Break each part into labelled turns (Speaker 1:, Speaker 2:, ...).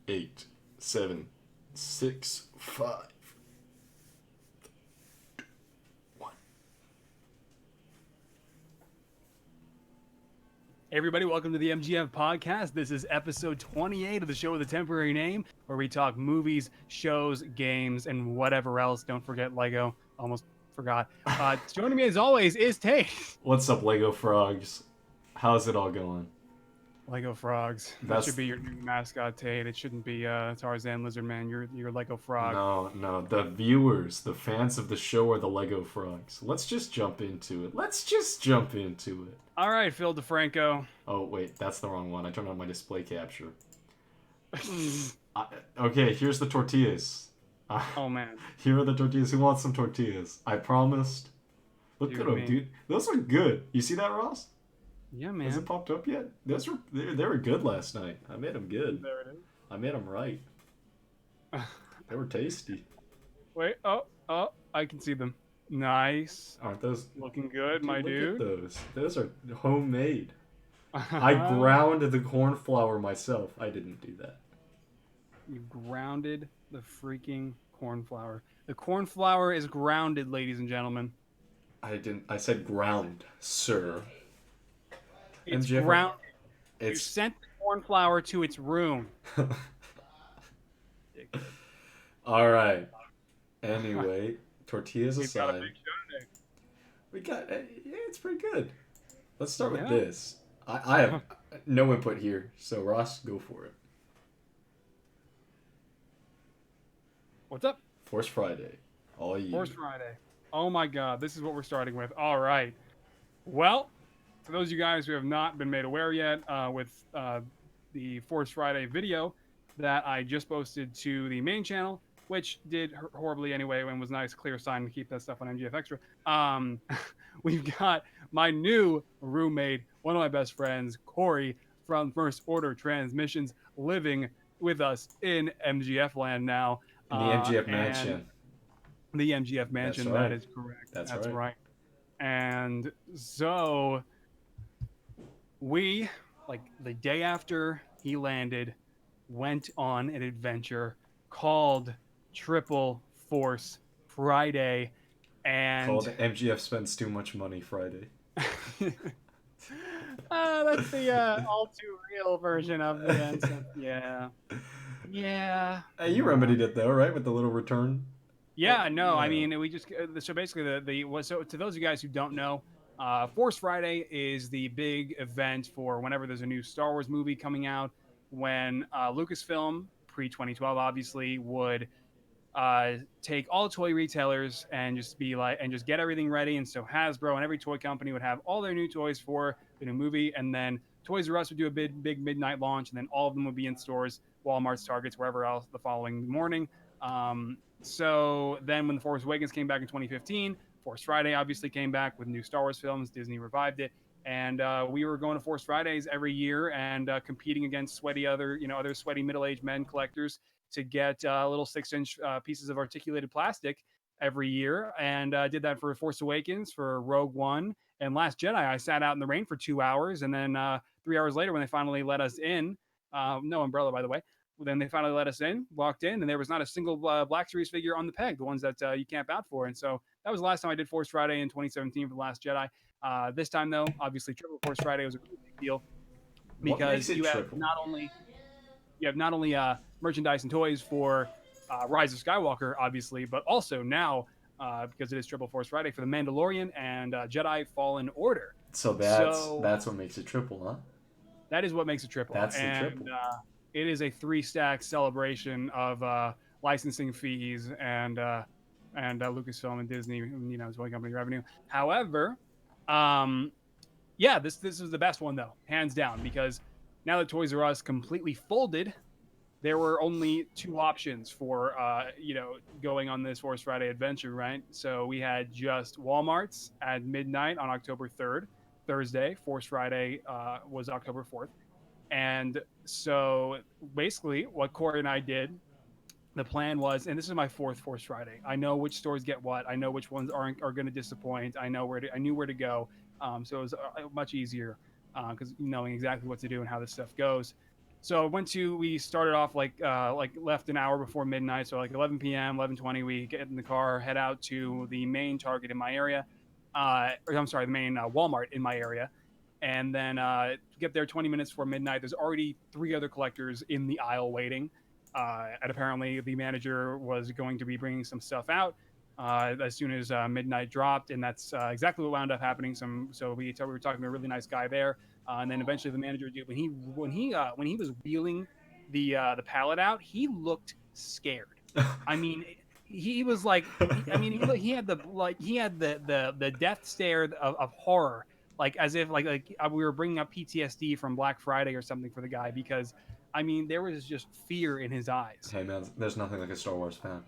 Speaker 1: 8, 7, 6, 5, 1.
Speaker 2: Hey everybody, welcome to the MGF Podcast. This is episode 28 of the show with a temporary name, where we talk movies, shows, games, and whatever else. Don't forget Lego. Almost forgot. Joining me as always is Tate.
Speaker 1: What's up, Lego frogs? How's it all going?
Speaker 2: Lego frogs. That
Speaker 1: That's
Speaker 2: should be your new mascot, Tate. It shouldn't be Tarzan Lizard Man. You're Lego frog.
Speaker 1: no. The viewers, the fans of the show are the Lego frogs. Let's just jump into it.
Speaker 2: All right, Phil DeFranco.
Speaker 1: Oh wait, that's the wrong one. I turned on my display capture. Okay, here's the tortillas.
Speaker 2: Oh man.
Speaker 1: Here are the tortillas. Who wants some tortillas? I promised. Look
Speaker 2: You
Speaker 1: at
Speaker 2: and
Speaker 1: them,
Speaker 2: me.
Speaker 1: dude. Those are good. You see that, Ross?
Speaker 2: Yeah,
Speaker 1: Has it
Speaker 2: man.
Speaker 1: popped up yet? They were good last night. I made them good.
Speaker 2: There it is.
Speaker 1: I made them right. They were tasty.
Speaker 2: Wait. Oh, I can see them. Nice.
Speaker 1: Aren't those?
Speaker 2: Looking good, my
Speaker 1: Look
Speaker 2: dude.
Speaker 1: at those. Those are homemade. I ground the corn flour myself. I didn't do that.
Speaker 2: You grounded the freaking corn flour. The corn flour is grounded, ladies and gentlemen.
Speaker 1: I didn't. I said ground, sir.
Speaker 2: It's
Speaker 1: MGF
Speaker 2: grounded. You
Speaker 1: It's
Speaker 2: sent the corn flour to its room.
Speaker 1: all right. Anyway, tortillas
Speaker 2: We've got a
Speaker 1: aside,
Speaker 2: big show today.
Speaker 1: we got. Yeah, it's pretty good. Let's start with
Speaker 2: Yeah.
Speaker 1: this. I have no input here, so Ross, go for it.
Speaker 2: What's up?
Speaker 1: Force Friday, all you.
Speaker 2: Force Friday. Oh my God, this is what we're starting with. All right. Well, for those of you guys who have not been made aware yet, with the Force Friday video that I just posted to the main channel, which did horribly anyway and was a nice clear sign to keep that stuff on MGF Extra. We've got my new roommate, one of my best friends, Corey from First Order Transmissions, living with us in MGF land now.
Speaker 1: In the MGF
Speaker 2: and
Speaker 1: mansion.
Speaker 2: The MGF mansion,
Speaker 1: right.
Speaker 2: that is correct.
Speaker 1: That's
Speaker 2: right.
Speaker 1: right.
Speaker 2: And so we, like the day after he landed, went on an adventure called Triple Force Friday. And
Speaker 1: Called MGF spends too much money Friday.
Speaker 2: that's the all too real version of the answer. Yeah.
Speaker 1: Hey, you remedied it though, right? With the little return.
Speaker 2: Yeah, no, I
Speaker 1: Yeah.
Speaker 2: mean, we just so basically so to those of you guys who don't know, Force Friday is the big event for whenever there's a new Star Wars movie coming out. When Lucasfilm, pre 2012, obviously, would take all toy retailers and just be like, and just get everything ready. And so Hasbro and every toy company would have all their new toys for the new movie, and then Toys R Us would do a big midnight launch, and then all of them would be in stores, Walmart's, Targets, wherever else the following morning. So then when The Force Awakens came back in 2015, Force Friday obviously came back with new Star Wars films. Disney revived it. And we were going to Force Fridays every year and competing against other sweaty middle-aged men collectors to get little 6-inch pieces of articulated plastic every year. And did that for Force Awakens, for Rogue One, and Last Jedi. I sat out in the rain for 2 hours, and then 3 hours later, when they finally let us in, no umbrella, by the way. Then they finally let us in, walked in, and there was not a single Black Series figure on the peg, the ones that you camp out for. And so that was the last time I did Force Friday in 2017 for The Last Jedi. This time, though, obviously, Triple Force Friday was a really big deal because you have not only merchandise and toys for Rise of Skywalker, obviously, but also now, because it is Triple Force Friday, for The Mandalorian and Jedi Fallen Order.
Speaker 1: So that's what makes it triple, huh?
Speaker 2: That is what makes it triple.
Speaker 1: That's the triple.
Speaker 2: It is a 3-stack celebration of licensing fees and Lucasfilm and Disney, toy company revenue. However, this is the best one though, hands down, because now that Toys R Us completely folded, there were only 2 options for going on this Force Friday adventure, right? So we had just Walmart's at midnight on October 3rd, Thursday. Force Friday was October 4th. And so basically what Corey and I did, the plan was, and this is my 4th Force Friday. I know which stores get what. I know which ones are going to disappoint. I knew where to go. So it was much easier because knowing exactly what to do and how this stuff goes. So we started off like left an hour before midnight, so like 11 p.m., 11:20, we get in the car, head out to the main Target in my area, or I'm sorry, the main Walmart in my area, and then get there 20 minutes before midnight. There's already three other collectors in the aisle waiting, and apparently the manager was going to be bringing some stuff out as soon as midnight dropped, and that's exactly what wound up happening. So we were talking to a really nice guy there, and then eventually the manager did when he was wheeling the pallet out, he looked scared. I mean, he was like, I mean, he had the death stare of horror, like as if we were bringing up PTSD from Black Friday or something for the guy, because I mean there was just fear in his eyes.
Speaker 1: Hey man, there's nothing like a Star Wars fan.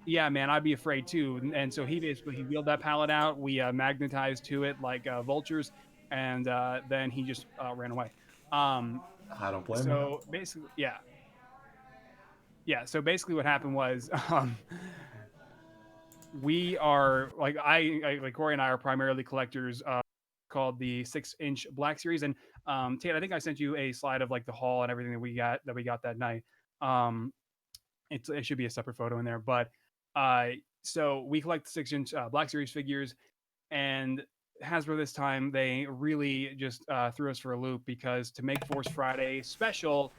Speaker 2: Yeah, man, I'd be afraid too. And so he wheeled that pallet out. We magnetized to it like vultures, and then he just ran away. Um,
Speaker 1: I don't blame him.
Speaker 2: so basically, yeah, yeah. So basically, what happened was we are like Corey and I are primarily collectors. Called the 6-inch Black Series, and Tate, I think I sent you a slide of like the haul and everything that we got that night. Um, it should be a separate photo in there, but uh, so we collect 6-inch Black Series figures, and Hasbro this time they really just threw us for a loop, because to make Force Friday special,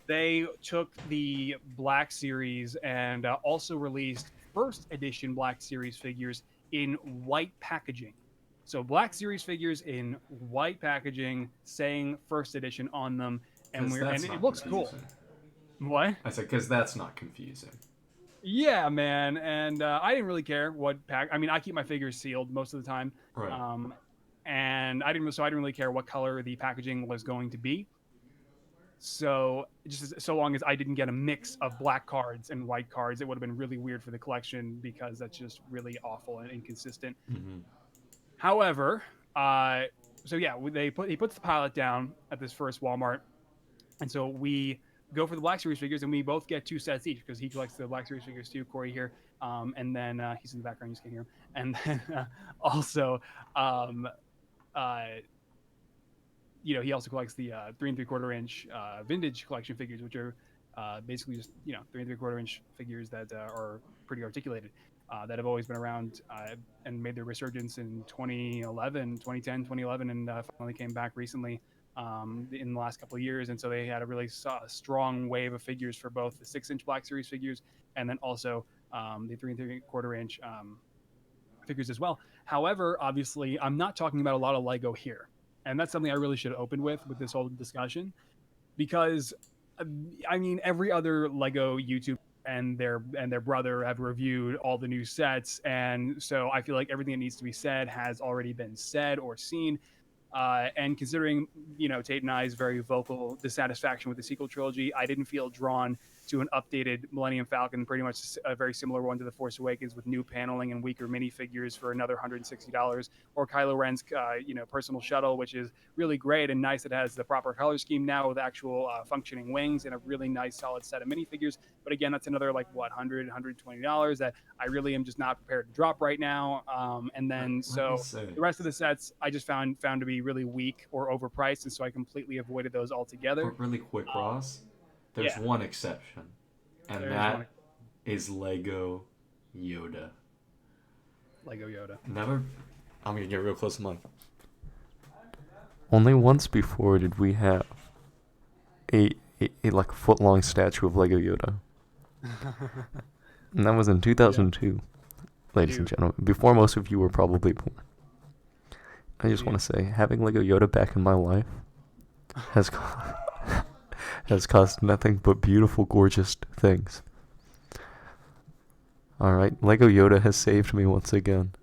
Speaker 2: they took the Black Series and also released first edition Black Series figures in white packaging. So Black Series figures in white packaging, saying first edition on them,
Speaker 1: Because
Speaker 2: and
Speaker 1: that's
Speaker 2: it
Speaker 1: not
Speaker 2: looks cool.
Speaker 1: confusing.
Speaker 2: What?
Speaker 1: I said, because that's not confusing.
Speaker 2: Yeah, man. And I didn't really care what pack. I mean, I keep my figures sealed most of the time,
Speaker 1: Right.
Speaker 2: and I didn't really care what color the packaging was going to be. So just so long as I didn't get a mix of black cards and white cards, it would have been really weird for the collection, because that's just really awful and inconsistent.
Speaker 1: Mm-hmm.
Speaker 2: However, uh, so yeah, he puts the pilot down at this first Walmart, and so we go for the Black Series figures, and we both get 2 sets each, because he collects the Black Series figures too, Corey here, and then he's in the background, you just can't hear him, and then also. Um, uh, he also collects the 3 3/4 inch vintage collection figures, which are basically just 3 3/4 inch figures that are pretty articulated, that have always been around, and made their resurgence in 2011, 2010, 2011, and finally came back recently in the last couple of years. And so they had a really strong wave of figures for both the 6-inch Black Series figures, and then also the 3 3/4 inch figures as well. However, obviously, I'm not talking about a lot of Lego here, and that's something I really should have opened with this whole discussion, because I mean, every other Lego YouTube and their brother have reviewed all the new sets, and so I feel like everything that needs to be said has already been said or seen. And considering, Tate and I's very vocal dissatisfaction with the sequel trilogy, I didn't feel drawn to an updated Millennium Falcon, pretty much a very similar one to The Force Awakens, with new paneling and weaker minifigures for another $160, or Kylo Ren's, personal shuttle, which is really great and nice. It has the proper color scheme now with actual functioning wings and a really nice solid set of minifigures. But again, that's another like $120 that I really am just not prepared to drop right now. And then so the rest of the sets I just found to be really weak or overpriced, and so I completely avoided those altogether.
Speaker 1: But really quick, Ross, there's
Speaker 2: Yeah,
Speaker 1: one exception, and
Speaker 2: there's one
Speaker 1: that is Lego Yoda.
Speaker 2: Lego Yoda.
Speaker 1: Never. I'm gonna get real close to mine. Only once before did we have a like foot-long statue of Lego Yoda, and that was in 2002, ladies and gentlemen, before most of you were probably born. I just want to say, having Lego Yoda back in my life has has caused nothing but beautiful, gorgeous things. Alright, Lego Yoda has saved me once again.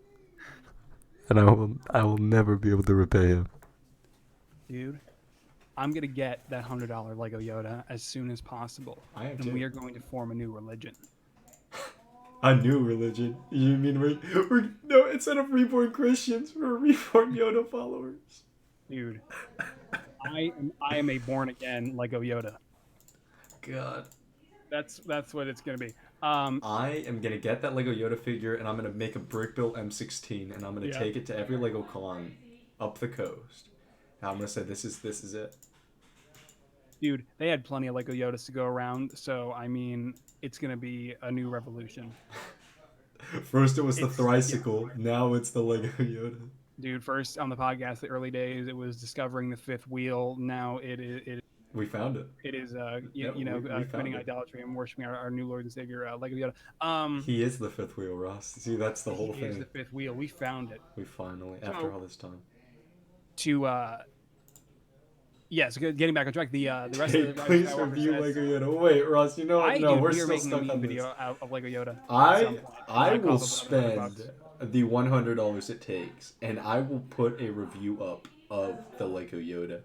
Speaker 1: And I will never be able to repay him.
Speaker 2: Dude, I'm going to get that $100 Lego Yoda as soon as possible. And we are going to form a new religion.
Speaker 1: A new religion? You mean we're no, instead of reborn Christians, we're reborn Yoda followers.
Speaker 2: Dude, I am a born again Lego Yoda.
Speaker 1: God.
Speaker 2: That's what it's gonna be.
Speaker 1: I am gonna get that Lego Yoda figure, and I'm gonna make a brick built M16, and I'm gonna take it to every Lego con up the coast. And I'm gonna say this is it.
Speaker 2: Dude, they had plenty of Lego Yodas to go around, so I mean, it's gonna be a new revolution.
Speaker 3: First it was the
Speaker 2: It's yeah,
Speaker 3: Thricycle, now it's the Lego Yoda.
Speaker 2: dude. First on the podcast, the early days, it was discovering the fifth wheel. Now
Speaker 3: We found it.
Speaker 2: it is
Speaker 3: Yeah, we found
Speaker 2: committing
Speaker 3: it.
Speaker 2: idolatry and worshiping our new Lord and Savior, Lego Yoda.
Speaker 3: He is the fifth wheel, Ross. See, that's the
Speaker 2: He
Speaker 3: whole
Speaker 2: is
Speaker 3: thing.
Speaker 2: the fifth wheel. We found it.
Speaker 3: We finally, after
Speaker 2: So
Speaker 3: all this time.
Speaker 2: to yes, getting back on track. The rest
Speaker 3: Hey,
Speaker 2: of the Rise of
Speaker 3: please
Speaker 2: Skywalker
Speaker 3: review
Speaker 2: says,
Speaker 3: Lego Yoda. Wait, Ross, you know what? No,
Speaker 2: dude,
Speaker 3: we're
Speaker 2: we are
Speaker 3: still
Speaker 2: making a
Speaker 3: stuck
Speaker 2: meme
Speaker 3: on this.
Speaker 2: video of Lego Yoda at some
Speaker 3: I
Speaker 2: point.
Speaker 3: I
Speaker 2: That
Speaker 3: will
Speaker 2: costs about $100.
Speaker 3: spend the $100 it takes, and I will put a review up of the Lego Yoda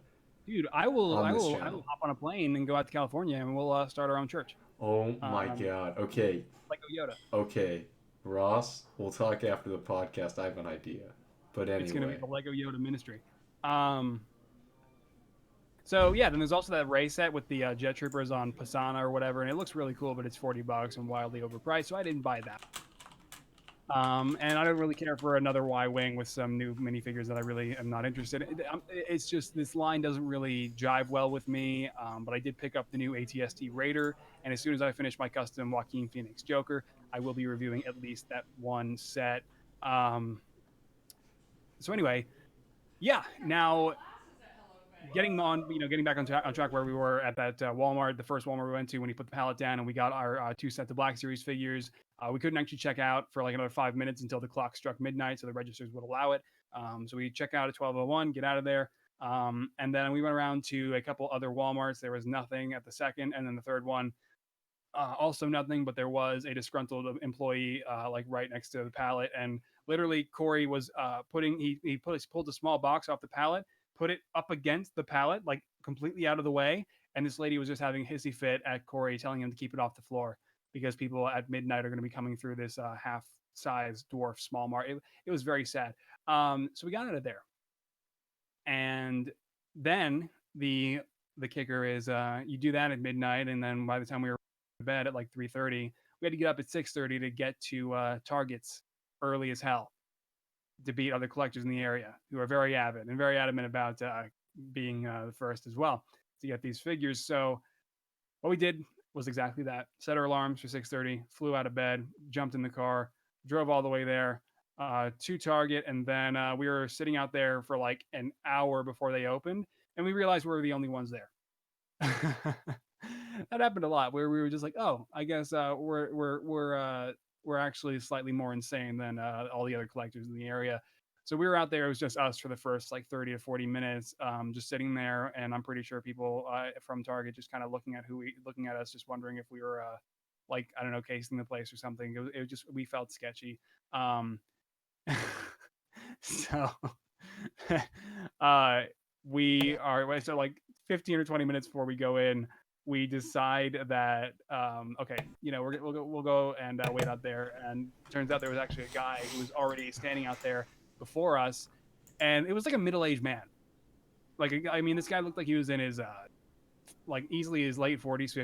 Speaker 2: Dude,
Speaker 3: on
Speaker 2: I
Speaker 3: this
Speaker 2: will
Speaker 3: channel.
Speaker 2: hop on a plane and go out to California and we'll start our own church.
Speaker 3: Oh my
Speaker 2: Um,
Speaker 3: god. Okay,
Speaker 2: Lego Yoda.
Speaker 3: okay, Ross, we'll talk after the podcast. I have an idea, but
Speaker 2: It's gonna be
Speaker 3: anyway.
Speaker 2: the Lego Yoda ministry. Um, so yeah, then there's also that Ray set with the jet troopers on Pasana or whatever, and it looks really cool, but it's $40 and wildly overpriced, so I didn't buy that. And I don't really care for another Y-wing with some new minifigures that I really am not interested in. It's just this line doesn't really jive well with me. But I did pick up the new ATST Raider, and as soon as I finish my custom Joaquin Phoenix Joker, I will be reviewing at least that one set. Um, so anyway, yeah. Now getting back on track where we were at that Walmart, the first Walmart we went to when he put the pallet down and we got our two sets of Black Series figures. We couldn't actually check out for like another 5 minutes until the clock struck midnight, so the registers would allow it. So we check out at 12:01, get out of there, and then we went around to a couple other Walmarts. There was nothing at the second, and then the third one, also nothing, but there was a disgruntled employee like right next to the pallet, and literally Corey was pulled a small box off the pallet, put it up against the pallet, like completely out of the way, and this lady was just having a hissy fit at Corey, telling him to keep it off the floor because people at midnight are going to be coming through this half-size dwarf small mart. It was very sad. So we got out of there, and then the kicker is you do that at midnight, and then by the time we were to bed at like 3:30, we had to get up at 6:30 to get to Target's early as hell to beat other collectors in the area who are very avid and very adamant about being the first as well to get these figures. So what we did was exactly that: set our alarms for 6:30, flew out of bed, jumped in the car, drove all the way there to Target, and then we were sitting out there for like an hour before they opened, and we realized we were the only ones there. That happened a lot where we were just like, oh, I guess we're actually slightly more insane than all the other collectors in the area. So we were out there. It was just us for the first like 30 to 40 minutes, just sitting there. And I'm pretty sure people from Target just kind of looking at us, just wondering if we were like, I don't know, casing the place or something. It was just, we felt sketchy. So we are, so like 15 or 20 minutes before we go in, we decide that okay, we'll go and wait out there. And turns out there was actually a guy who was already standing out there before us, and it was like a middle-aged man. Like, I mean, this guy looked like he was in his like easily his late 40s,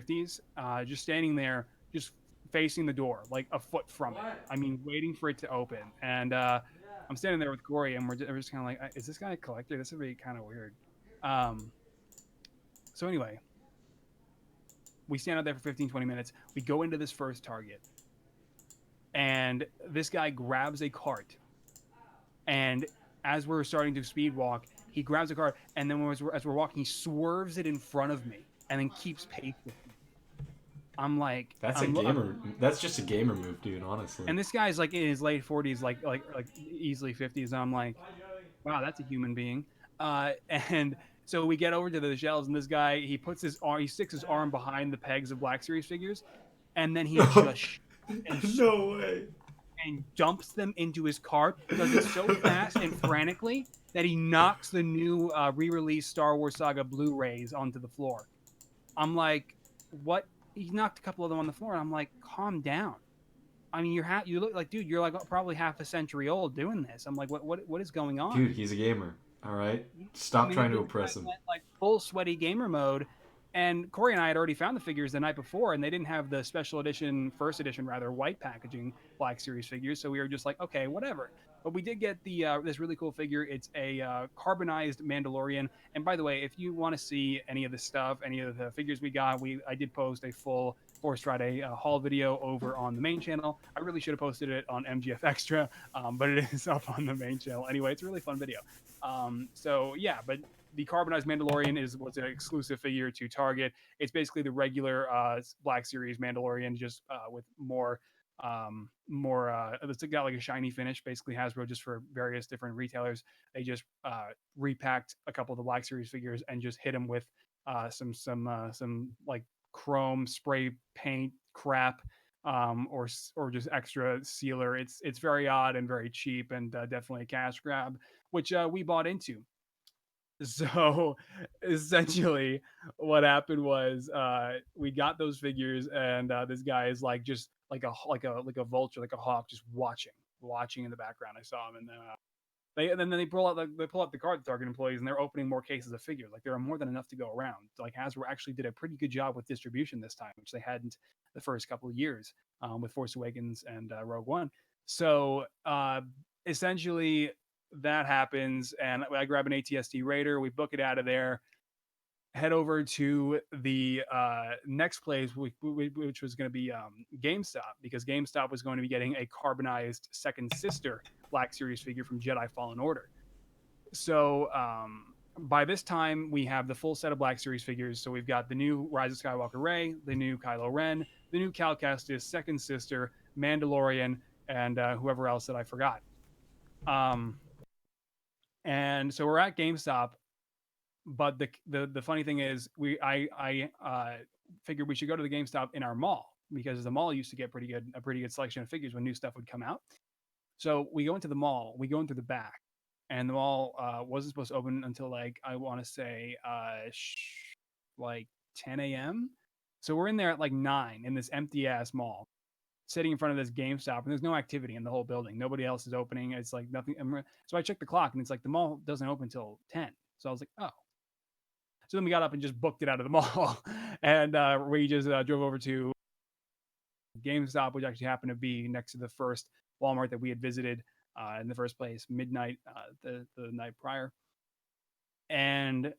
Speaker 2: 50s, just standing there, just facing the door, like a foot from it. I mean, waiting for it to open. And I'm standing there with Corey, and we're just kind of like, is this guy a collector? This would be kind of weird. So anyway, we stand out there for 15, 20 minutes. We go into this first Target, and this guy grabs a cart. And as we're starting to speed walk, he grabs a cart, and then as we're walking, he swerves it in front of me and then keeps pace with me. I'm like,
Speaker 3: That's that's just a gamer move, dude, honestly.
Speaker 2: And this guy's like in his late 40s, like easily 50s. I'm like, wow, that's a human being. And so we get over to the shelves, and this guy, he sticks his arm behind the pegs of Black Series figures, and then he just
Speaker 3: no way.
Speaker 2: And dumps them into his cart, does it so fast and frantically that he knocks the new re-release Star Wars Saga Blu-rays onto the floor. I'm like, what? He knocked a couple of them on the floor, and I'm like, calm down. I mean, you look like, dude, you're like probably half a century old doing this. I'm like, what is going on?
Speaker 3: Dude, he's a gamer. All right, stop trying to impress him.
Speaker 2: Went, like full sweaty gamer mode, And Corey and I had already found the figures the night before, and they didn't have the special edition, first edition rather, white packaging Black Series figures. So we were just like, okay, whatever. But we did get the this really cool figure. It's a carbonized Mandalorian. And by the way, if you want to see any of the stuff, any of the figures we got, I did post a full Force Friday haul video over on the main channel. I really should have posted it on MGF Extra, but it is up on the main channel anyway. It's a really fun video. So yeah, but the carbonized Mandalorian was an exclusive figure to Target. It's basically the regular Black Series Mandalorian, just with it's got like a shiny finish. Basically, Hasbro, just for various different retailers, they just repacked a couple of the Black Series figures and just hit them with some like chrome spray paint crap. Or just extra sealer. It's very odd and very cheap, and definitely a cash grab, which we bought into. So essentially, what happened was we got those figures, and this guy is like just like a vulture, like a hawk, just watching in the background. I saw him, and then they pull out the card, Target employees, and they're opening more cases of figures. Like there are more than enough to go around. Like Hasbro actually did a pretty good job with distribution this time, which they hadn't the first couple of years with Force Awakens and Rogue One. So essentially that happens, and I grab an ATST Raider, we book it out of there, head over to the next place, which was going to be GameStop, because GameStop was going to be getting a carbonized second sister Black Series figure from Jedi Fallen Order. So by this time, we have the full set of Black Series figures. So we've got the new Rise of Skywalker Rey, the new Kylo Ren, the new Cal Kestis, second sister, Mandalorian, and whoever else that I forgot. And so we're at GameStop, but the funny thing is I figured we should go to the GameStop in our mall, because the mall used to get a pretty good selection of figures when new stuff would come out. So we go into the mall, we go into the back, and the mall wasn't supposed to open until like I want to say like 10 a.m. So we're in there at like 9 in this empty ass mall, sitting in front of this GameStop, and there's no activity in the whole building. Nobody else is opening. It's like nothing. So I checked the clock, and it's like the mall doesn't open until 10. So I was like, oh. So then we got up and just booked it out of the mall, and we just drove over to GameStop, which actually happened to be next to the first Walmart that we had visited in the first place, midnight the night prior. And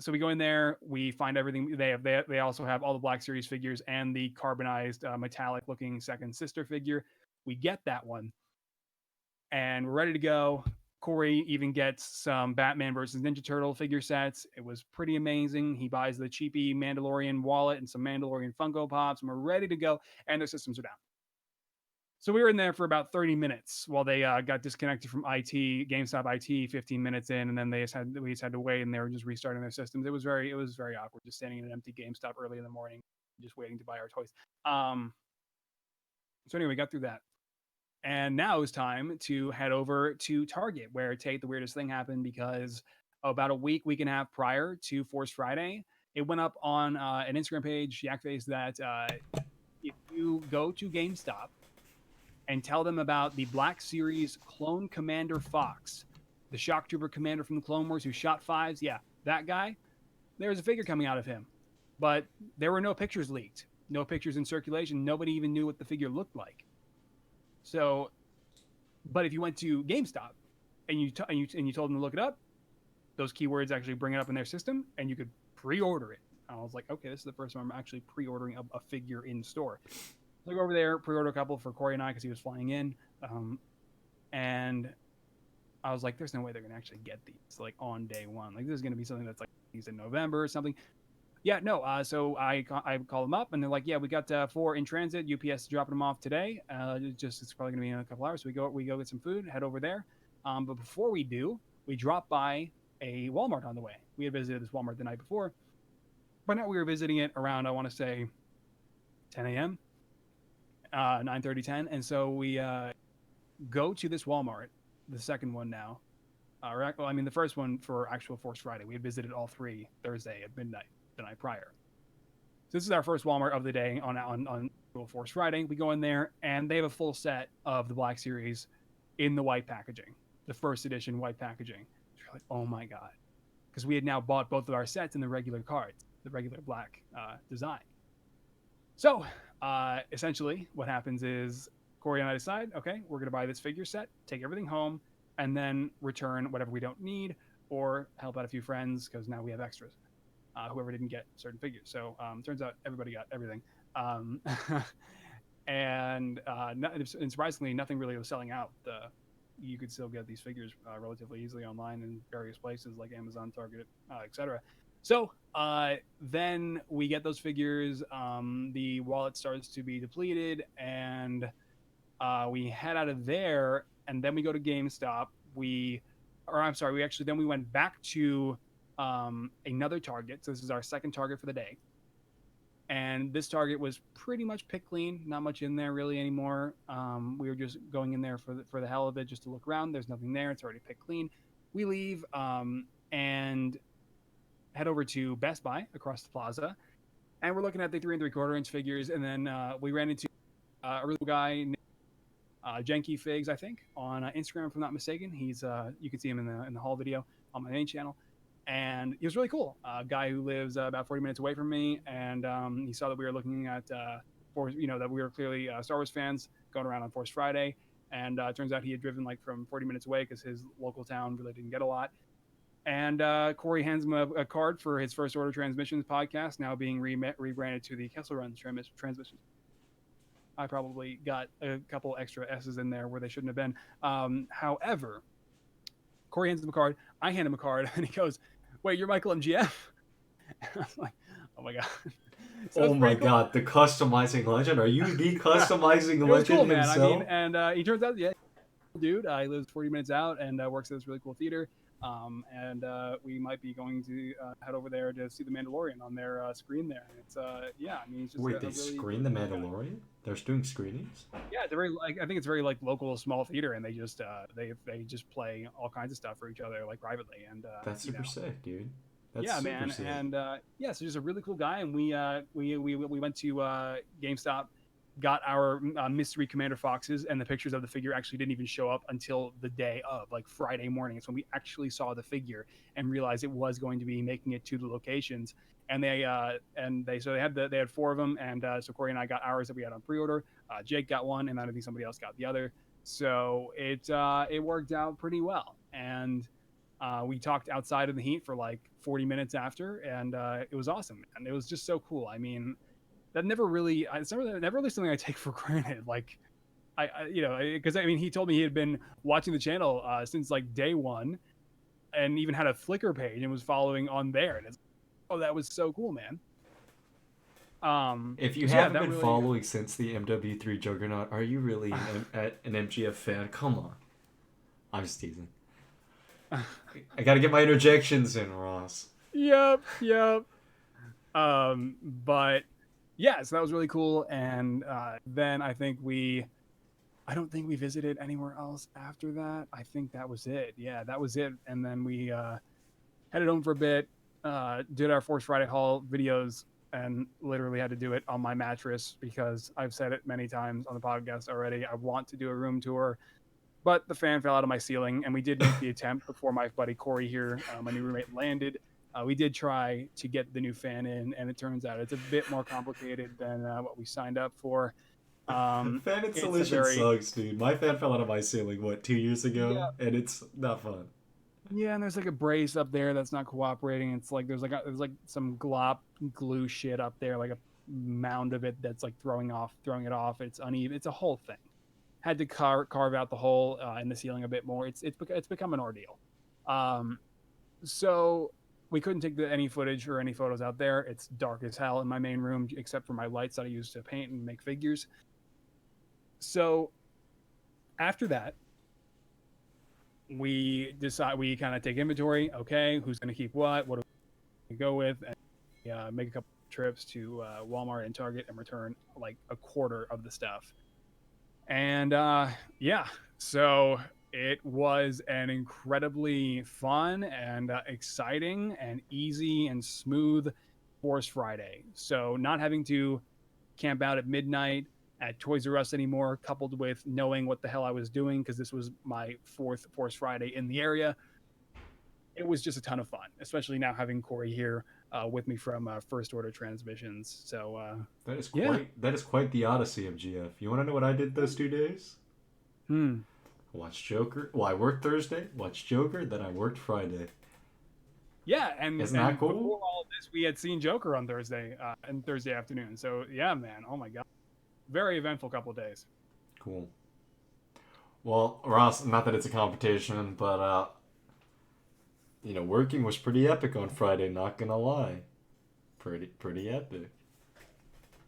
Speaker 2: so we go in there, we find everything. They also have all the Black Series figures and the carbonized metallic looking second sister figure. We get that one, and we're ready to go. Corey even gets some Batman versus Ninja Turtle figure sets. It was pretty amazing. He buys the cheapy Mandalorian wallet and some Mandalorian Funko Pops, and we're ready to go, and their systems are down. So we were in there for about 30 minutes while they got disconnected from IT, GameStop IT, 15 minutes in, and then we just had to wait, and they were just restarting their systems. It was very awkward, just standing in an empty GameStop early in the morning, just waiting to buy our toys. So anyway, we got through that. And now it's time to head over to Target, where Tate, the weirdest thing happened, because about a week and a half prior to Force Friday, it went up on an Instagram page, Yakface, that if you go to GameStop and tell them about the Black Series Clone Commander Fox, the Shock Trooper commander from the Clone Wars who shot fives, yeah, that guy, there's a figure coming out of him. But there were no pictures leaked, no pictures in circulation. Nobody even knew what the figure looked like. So, but if you went to GameStop and you told them to look it up, those keywords actually bring it up in their system, and you could pre-order it. I was like, okay, this is the first time I'm actually pre-ordering a figure in store. So I go over there, pre-order a couple for Corey and I because he was flying in, and I was like, there's no way they're gonna actually get these like on day one. Like this is gonna be something that's like these in November or something. Yeah, no. So I call them up, and they're like, yeah, we got 4 in transit. UPS is dropping them off today. It's probably gonna be in a couple hours. So we go get some food, head over there. But before we do, we drop by a Walmart on the way. We had visited this Walmart the night before, but now we were visiting it around, I want to say, 10 a.m., 9:30, 10. And so we go to this Walmart, the second one now. The first one for actual Force Friday. We had visited all 3 Thursday at midnight the night prior. So this is our first Walmart of the day on Force Friday. We go in there, and they have a full set of the Black Series in the white packaging, the first edition white packaging. We're like, oh my god, because we had now bought both of our sets in the regular cards. the regular black design. So essentially, what happens is Corey and I decide, okay, we're gonna buy this figure set, take everything home, and then return whatever we don't need, or help out a few friends because now we have extras. Whoever didn't get certain figures. So turns out everybody got everything. Um, and surprisingly, nothing really was selling out. You could still get these figures relatively easily online in various places like Amazon, Target, etc. So then we get those figures. The wallet starts to be depleted, and we head out of there, and then we go to GameStop. We actually then we went back to another Target. So this is our second Target for the day. And this Target was pretty much picked clean, not much in there really anymore. We were just going in there for the hell of it, just to look around. There's nothing there. It's already picked clean. We leave and head over to Best Buy across the plaza. And we're looking at the 3 3/4-inch figures. And then we ran into a really cool guy named Janky Figs, I think, on Instagram, if I'm not mistaken. He's you can see him in the haul video on my main channel. And he was really cool. A guy who lives about 40 minutes away from me, and he saw that we were looking at, that we were clearly Star Wars fans going around on Force Friday, and turns out he had driven like from 40 minutes away because his local town really didn't get a lot. And Corey hands him a card for his First Order Transmissions podcast, now being rebranded to the Kessel Run Transmissions. I probably got a couple extra S's in there where they shouldn't have been. However, Corey hands him a card. I hand him a card, and he goes, "Wait, you're Michael MGF?" And I'm like, "Oh my god!"
Speaker 3: So oh my god, the customizing legend. Are you the customizing legend
Speaker 2: cool, man.
Speaker 3: himself?
Speaker 2: I mean, and he turns out, yeah, dude. He lives 40 minutes out and works at this really cool theater. And we might be going to head over there to see The Mandalorian on their screen there. It's yeah, I mean, it's just
Speaker 3: wait, they really screen The Mandalorian? They're doing screenings?
Speaker 2: Yeah, they're very I think it's very like local small theater, and they just they just play all kinds of stuff for each other like privately, and
Speaker 3: that's super sick, dude. That's
Speaker 2: yeah, man,
Speaker 3: sick.
Speaker 2: and yeah, so just a really cool guy, and we went to GameStop, got our mystery Commander Foxes, and the pictures of the figure actually didn't even show up until the day of, like Friday morning. It's when we actually saw the figure and realized it was going to be making it to the locations. And they had 4 of them, and so Corey and I got ours that we had on pre-order. Jake got one, and then I think somebody else got the other. So it worked out pretty well, and we talked outside in the heat for like 40 minutes after, and it was awesome, and it was just so cool. I mean, that never really something I take for granted. Like, because I mean, he told me he had been watching the channel since like day one, and even had a Flickr page and was following on there. And it's, oh, that was so cool, man.
Speaker 3: If you haven't been following since the MW3 Juggernaut, are you really an MGF fan? Come on. I'm just teasing. I gotta get my interjections in, Ross.
Speaker 2: Yep. But yeah, so that was really cool. And then I don't think we visited anywhere else after that. I think that was it. Yeah, that was it. And then we headed home for a bit, did our Force Friday haul videos, and literally had to do it on my mattress because I've said it many times on the podcast already. I want to do a room tour, but the fan fell out of my ceiling, and we did make the attempt before my buddy Corey here, my new roommate, landed. We did try to get the new fan in, and it turns out it's a bit more complicated than what we signed up for.
Speaker 3: Fan installation sucks, dude. My fan fell out of my ceiling, 2 years ago? Yeah. And it's not fun.
Speaker 2: Yeah, and there's like a brace up there that's not cooperating. It's like there's like some glop glue shit up there, like a mound of it that's like throwing it off. It's uneven. It's a whole thing. Had to carve out the hole in the ceiling a bit more. It's become an ordeal. So we couldn't take any footage or any photos out there. It's dark as hell in my main room, except for my lights that I use to paint and make figures. So after that, we kind of take inventory. Okay, who's going to keep what do we go with? And make a couple trips to Walmart and Target and return like a quarter of the stuff. And yeah, so it was an incredibly fun and exciting and easy and smooth Force Friday. So not having to camp out at midnight at Toys R Us anymore, coupled with knowing what the hell I was doing, because this was my 4th Force Friday in the area. It was just a ton of fun, especially now having Corey here. with me from First Order Transmissions. So
Speaker 3: that is quite the odyssey of GF. You want to know what I did those 2 days? Watched Joker. Well, I worked Thursday, watched Joker, then I worked Friday.
Speaker 2: Yeah, and
Speaker 3: Isn't that cool?
Speaker 2: Before all this, we had seen Joker on Thursday and Thursday afternoon. So yeah, man, oh my god, very eventful couple of days.
Speaker 3: Cool. Well, Ross, not that it's a competition, but working was pretty epic on Friday. Not gonna lie, pretty epic.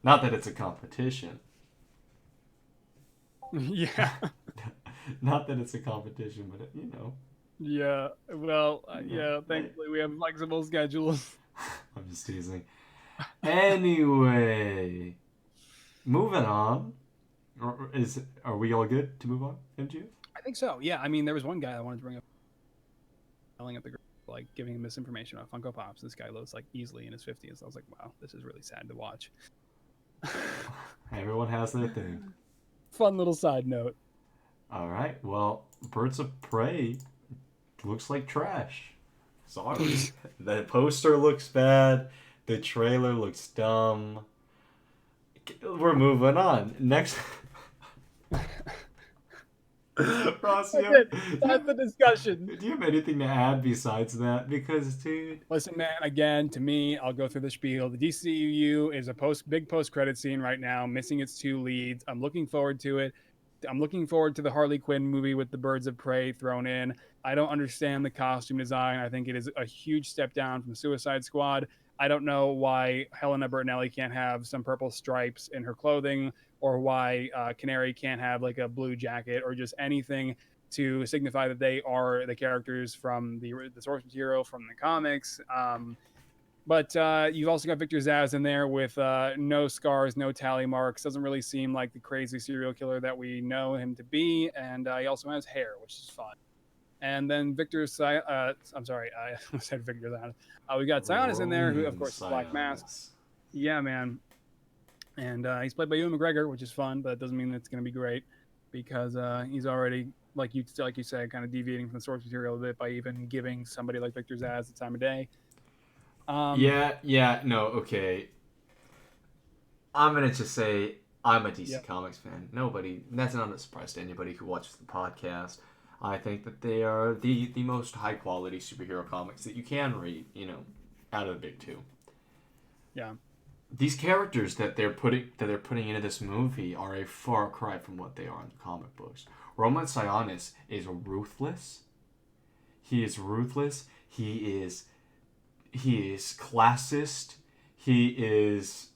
Speaker 3: Not that it's a competition.
Speaker 2: Yeah.
Speaker 3: Not that it's a competition, but
Speaker 2: Yeah. Well, yeah. Thankfully, we have flexible schedules.
Speaker 3: I'm just teasing. Anyway, moving on. Are we all good to move on, MGF?
Speaker 2: I think so. Yeah. I mean, there was one guy I wanted to bring up, yelling at the group, like giving him misinformation about Funko Pops. This guy lives like easily in his 50s. I was like, wow, this is really sad to watch.
Speaker 3: Everyone has their thing.
Speaker 2: Fun little side note.
Speaker 3: All right. Well, Birds of Prey looks like trash. Sorry. The poster looks bad. The trailer looks dumb. We're moving on. Next. Ross,
Speaker 2: that's the discussion.
Speaker 3: Do you have anything to add besides that? Because, dude.
Speaker 2: Listen, man, again, to me, I'll go through the spiel. The DCEU is a big post-credit scene right now, missing its 2 leads. I'm looking forward to it. I'm looking forward to the Harley Quinn movie with the Birds of Prey thrown in. I don't understand the costume design. I think it is a huge step down from Suicide Squad. I don't know why Helena Bertinelli can't have some purple stripes in her clothing, or why Canary can't have like a blue jacket, or just anything to signify that they are the characters from the source material from the comics. But you've also got Victor Zsasz in there with no scars, no tally marks. Doesn't really seem like the crazy serial killer that we know him to be. And he also has hair, which is fun. And then I'm sorry, I said Victor Zsasz. We got Sionis in there, who, of course, is Black Mask. Yeah, man. And he's played by Ewan McGregor, which is fun, but it doesn't mean it's going to be great, because he's already, like you said, kind of deviating from the source material a bit by even giving somebody like Victor Zsasz the time of day.
Speaker 3: Okay. I'm gonna just say I'm a DC Comics fan. That's not a surprise to anybody who watches the podcast. I think that they are the most high quality superhero comics that you can read, out of the big 2.
Speaker 2: Yeah.
Speaker 3: These characters that they're putting into this movie are a far cry from what they are in the comic books. Roman Sionis is ruthless. He is ruthless. He is classist. He is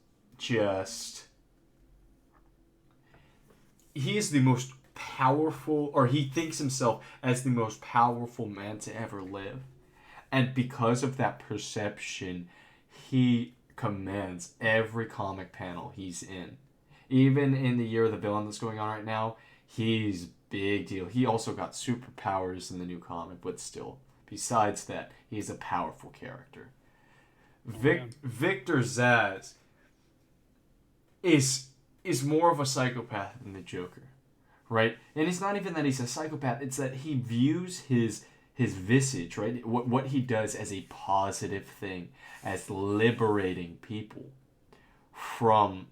Speaker 3: the most powerful, or he thinks himself as the most powerful man to ever live. And because of that perception, he commands every comic panel he's in. Even in the Year of the Villain that's going on right now, he's big deal. He also got superpowers in the new comic, but still, besides that, he's a powerful character. Victor Zsasz is more of a psychopath than the Joker, right? And it's not even that he's a psychopath, it's that he views his visage, right? What he does as a positive thing, as liberating people from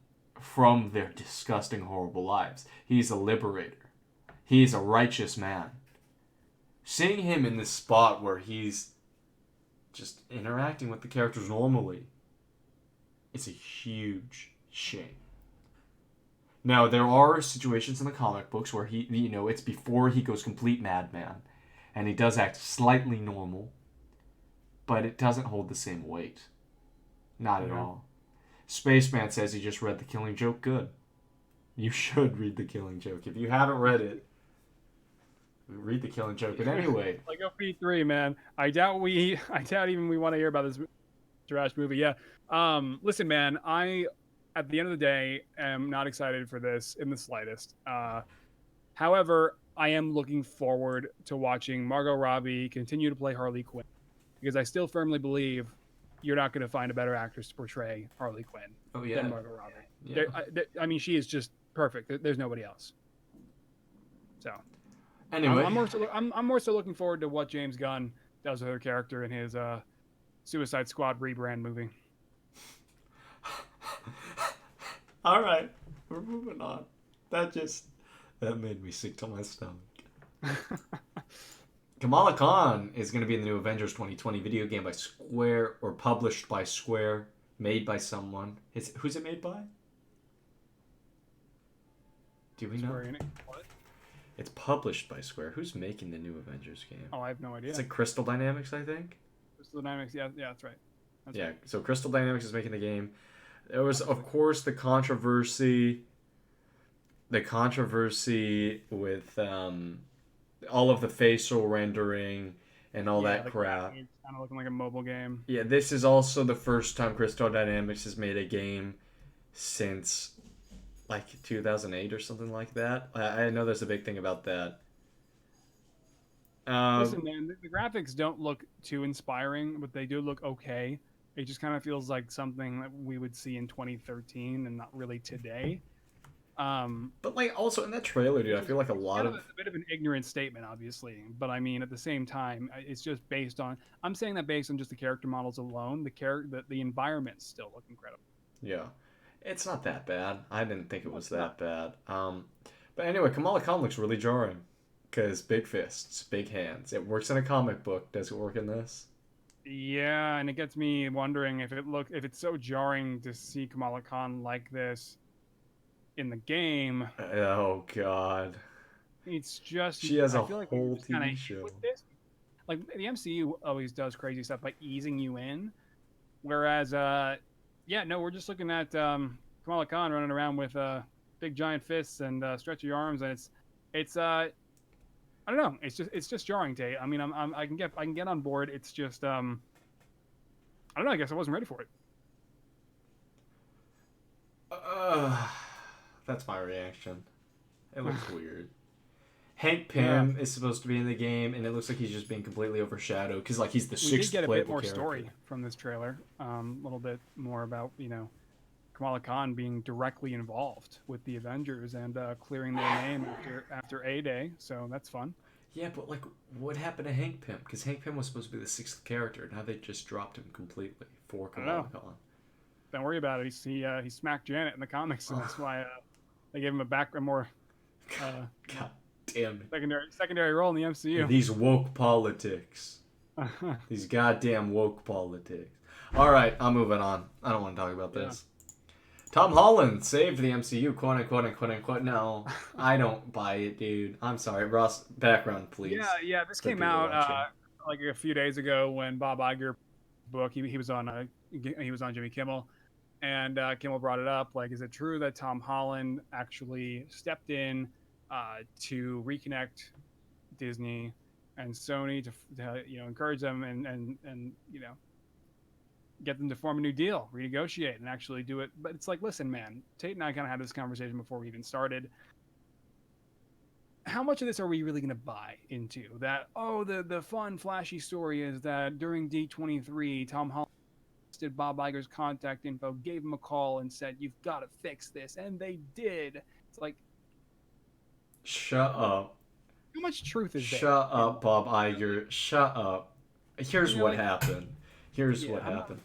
Speaker 3: their disgusting, horrible lives. He's a liberator. He's a righteous man. Seeing him in this spot where he's just interacting with the characters normally, it's a huge shame. Now, there are situations in the comic books where he, it's before he goes complete madman, and he does act slightly normal, but it doesn't hold the same weight. Not at all. Spaceman says he just read The Killing Joke. Good. You should read The Killing Joke. If you haven't read it, read The Killing Joke. But anyway.
Speaker 2: Lego P3, man. I doubt even we want to hear about this trash movie. Yeah. Listen, man, at the end of the day, am not excited for this in the slightest. However, I am looking forward to watching Margot Robbie continue to play Harley Quinn, because I still firmly believe you're not going to find a better actress to portray Harley Quinn than Margot Robbie. Yeah. I mean, she is just perfect. There's nobody else. So,
Speaker 3: anyway,
Speaker 2: I'm more so looking forward to what James Gunn does with her character in his Suicide Squad rebrand movie.
Speaker 3: All right, we're moving on. That made me sick to my stomach. Kamala Khan is going to be in the new Avengers 2020 video game by Square, or published by Square, made by someone. Who's it made by? Do we know?
Speaker 2: What?
Speaker 3: It's published by Square. Who's making the new Avengers game?
Speaker 2: Oh, I have no idea.
Speaker 3: It's like Crystal Dynamics, I think.
Speaker 2: Crystal Dynamics, yeah, that's right.
Speaker 3: Yeah, so Crystal Dynamics is making the game. There was, of course, the controversy with all of the facial rendering and all that crap.
Speaker 2: It's kind of looking like a mobile game.
Speaker 3: Yeah, this is also the first time Crystal Dynamics has made a game since like 2008 or something like that. I know there's a big thing about that.
Speaker 2: Listen, man, the graphics don't look too inspiring, but they do look okay. It just kind of feels like something that we would see in 2013 and not really today.
Speaker 3: But like also in that trailer, dude, I feel like a
Speaker 2: bit of an ignorant statement, obviously. But I mean, at the same time, it's just based on. I'm saying that based on just the character models alone. The environments still look incredible.
Speaker 3: Yeah, it's not that bad. I didn't think it was that bad. But anyway, Kamala Khan looks really jarring because big fists, big hands. It works in a comic book. Does it work in this?
Speaker 2: Yeah, and it gets me wondering if it's so jarring to see Kamala Khan like this in the game.
Speaker 3: Oh God.
Speaker 2: It's just
Speaker 3: she has
Speaker 2: I
Speaker 3: a
Speaker 2: feel like
Speaker 3: whole TV show.
Speaker 2: With this. Like the MCU always does crazy stuff by easing you in, whereas we're just looking at Kamala Khan running around with big giant fists and stretchy arms, and it's I don't know. It's just jarring, Tate. I mean, I can get on board. It's just I don't know. I guess I wasn't ready for it.
Speaker 3: That's my reaction. It looks weird. Hank Pym is supposed to be in the game, and it looks like he's just being completely overshadowed because like he's the sixth playable character. We did get a bit more story
Speaker 2: from this trailer. A little bit more about Kamala Khan being directly involved with the Avengers and clearing their name after A-Day, so that's fun.
Speaker 3: Yeah, but like, what happened to Hank Pym? Because Hank Pym was supposed to be the sixth character. Now they just dropped him completely for Kamala Khan.
Speaker 2: Don't worry about it. He smacked Janet in the comics, and that's why they gave him a more
Speaker 3: God damn it.
Speaker 2: secondary role in the MCU.
Speaker 3: Yeah, these woke politics. These goddamn woke politics. All right, I'm moving on. I don't want to talk about this. Tom Holland saved the MCU, quote unquote. No, I don't buy it, dude. I'm sorry. Ross, background, please.
Speaker 2: Yeah. This came out like a few days ago when Bob Iger book. He was on Jimmy Kimmel, and Kimmel brought it up. Like, is it true that Tom Holland actually stepped in to reconnect Disney and Sony to encourage them and get them to form a new deal, renegotiate, and actually do it? But it's like, listen, man, Tate and I kind of had this conversation before we even started. How much of this are we really going to buy into? That, the fun, flashy story is that during D23, Tom Holland listed Bob Iger's contact info, gave him a call, and said, "You've got to fix this," and they did. It's like,
Speaker 3: shut up.
Speaker 2: How much truth is there?
Speaker 3: Shut up, Bob Iger. Shut up. Here's what happened. Here's what happened.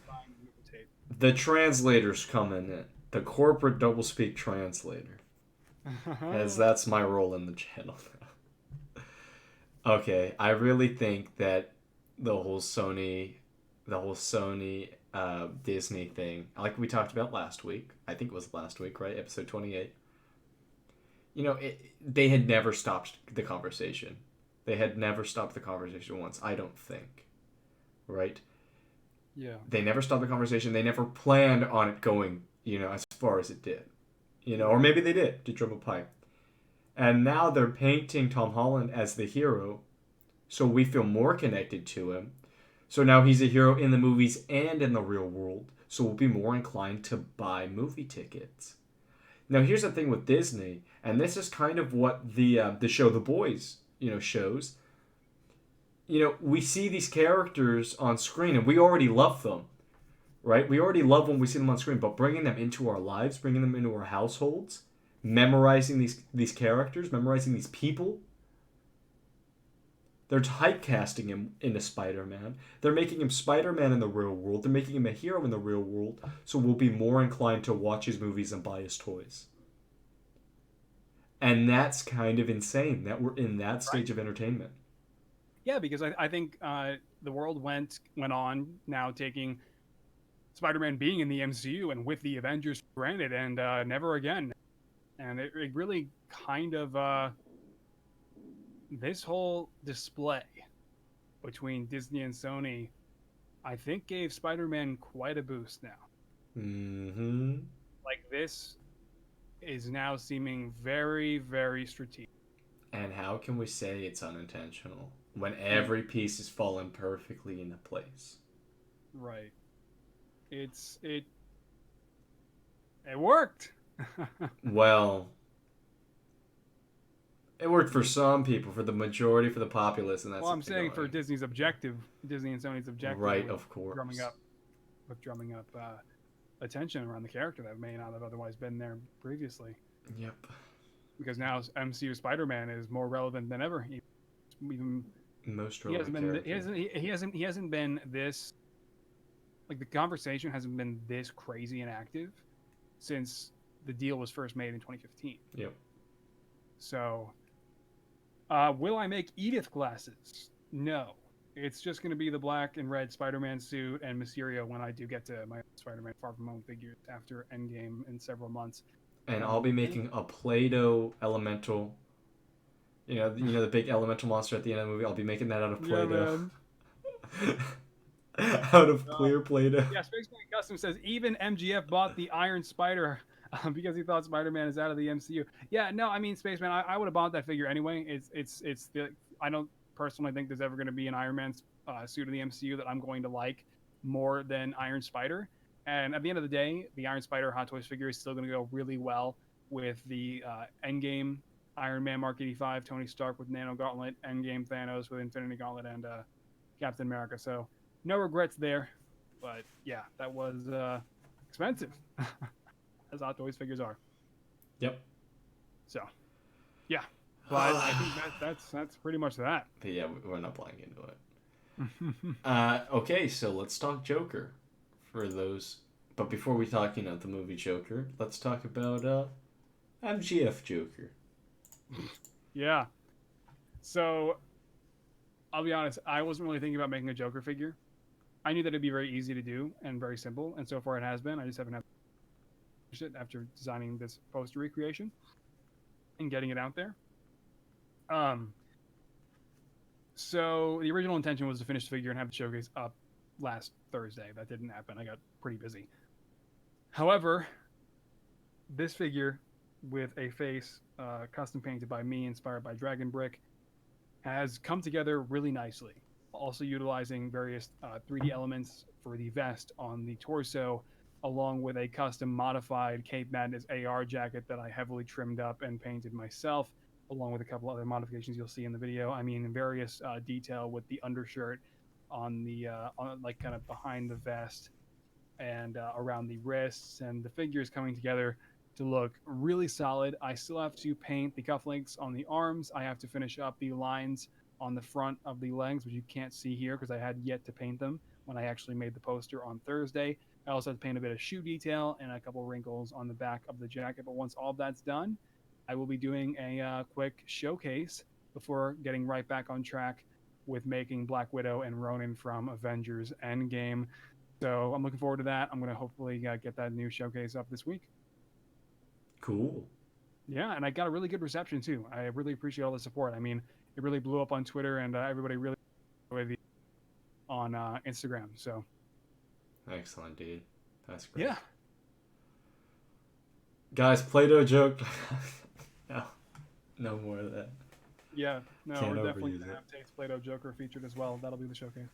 Speaker 3: The translator's coming in. The corporate doublespeak translator. As that's my role in the channel now. Okay, I really think that the whole Sony Disney thing, like we talked about last week, I think it was last week, right? Episode 28. They had never stopped the conversation. They had never stopped the conversation once, I don't think. Right?
Speaker 2: Yeah.
Speaker 3: They never stopped the conversation. They never planned on it going, as far as it did. Or maybe they did, to drum a pipe. And now they're painting Tom Holland as the hero, so we feel more connected to him. So now he's a hero in the movies and in the real world, so we'll be more inclined to buy movie tickets. Now here's the thing with Disney, and this is kind of what the show The Boys, shows. We see these characters on screen, and we already love them, right? We already love when we see them on screen, but bringing them into our lives, bringing them into our households, memorizing these characters, memorizing these people, They're typecasting him into Spider-Man. They're making him Spider-Man in the real world. They're making him a hero in the real world, so we'll be more inclined to watch his movies and buy his toys. And that's kind of insane that we're in that stage of entertainment.
Speaker 2: Yeah, because I think the world went on now taking Spider-Man being in the MCU and with the Avengers for granted, and never again. And it really kind of this whole display between Disney and Sony, I think, gave Spider-Man quite a boost now.
Speaker 3: Mm-hmm.
Speaker 2: Like, this is now seeming very, very strategic.
Speaker 3: And how can we say it's unintentional when every piece is falling perfectly into place?
Speaker 2: Right. It worked.
Speaker 3: Well, it worked for some people, for the majority, for the populace, and that's.
Speaker 2: Well, I'm saying for Disney's objective, Disney and Sony's objective,
Speaker 3: right? Of course.
Speaker 2: Drumming up attention around the character that may not have otherwise been there previously.
Speaker 3: Yep.
Speaker 2: Because now MCU Spider-Man is more relevant than ever. Even
Speaker 3: most relevant.
Speaker 2: He hasn't been this. Like, the conversation hasn't been this crazy and active since the deal was first made in 2015.
Speaker 3: Yep.
Speaker 2: So, will I make Edith glasses? No. It's just going to be the black and red Spider-Man suit and Mysterio when I do get to my Spider-Man Far From Home figures after Endgame in several months.
Speaker 3: And I'll be making a Play-Doh elemental. You know the big elemental monster at the end of the movie. I'll be making that out of Play-Doh. Yeah, out of clear Play-Doh.
Speaker 2: Yeah, Spaceman Customs says even MGF bought the Iron Spider because he thought Spider-Man is out of the MCU. Yeah, no, I mean, Spaceman, I would have bought that figure anyway. I don't personally think there's ever going to be an Iron Man suit in the MCU that I'm going to like more than Iron Spider. And at the end of the day, the Iron Spider Hot Toys figure is still going to go really well with the Endgame Iron Man Mark 85, Tony Stark with Nano Gauntlet, Endgame Thanos with Infinity Gauntlet, and Captain America. So no regrets there. But yeah, that was expensive, as Hot Toys figures are.
Speaker 3: Yep.
Speaker 2: So, yeah. But I think that's pretty much that.
Speaker 3: But yeah, we're not playing into it. Okay, so let's talk Joker. For those, but before we talk, the movie Joker, let's talk about MGF Joker.
Speaker 2: Yeah. So, I'll be honest, I wasn't really thinking about making a Joker figure. I knew that it'd be very easy to do and very simple, and so far it has been. I just haven't had it after designing this poster recreation and getting it out there. So the original intention was to finish the figure and have the showcase up last Thursday. That didn't happen. I got pretty busy. However, this figure with a face custom painted by me, inspired by Dragon Brick, has come together really nicely. Also utilizing various 3D elements for the vest on the torso, along with a custom modified Cape Madness AR jacket that I heavily trimmed up and painted myself, along with a couple other modifications you'll see in the video. I mean, in various detail with the undershirt on the like kind of behind the vest and around the wrists, and the figure is coming together to look really solid. I still have to paint the cufflinks on the arms. I have to finish up the lines on the front of the legs, which you can't see here because I had yet to paint them when I actually made the poster on Thursday. I also had to paint a bit of shoe detail and a couple wrinkles on the back of the jacket. But once all that's done, I will be doing a quick showcase before getting right back on track with making Black Widow and Ronin from Avengers Endgame. So I'm looking forward to that. I'm going to hopefully get that new showcase up this week.
Speaker 3: Cool.
Speaker 2: Yeah, and I got a really good reception too. I really appreciate all the support. I mean, it really blew up on Twitter, and everybody really enjoyed it on Instagram. So
Speaker 3: excellent, dude. That's great.
Speaker 2: Yeah.
Speaker 3: Guys, Play-Doh joke. No more of that.
Speaker 2: Yeah, no,
Speaker 3: Can't
Speaker 2: we're definitely
Speaker 3: overuse
Speaker 2: going to
Speaker 3: it.
Speaker 2: have Tate's Play-Doh Joker featured as well. That'll be the showcase.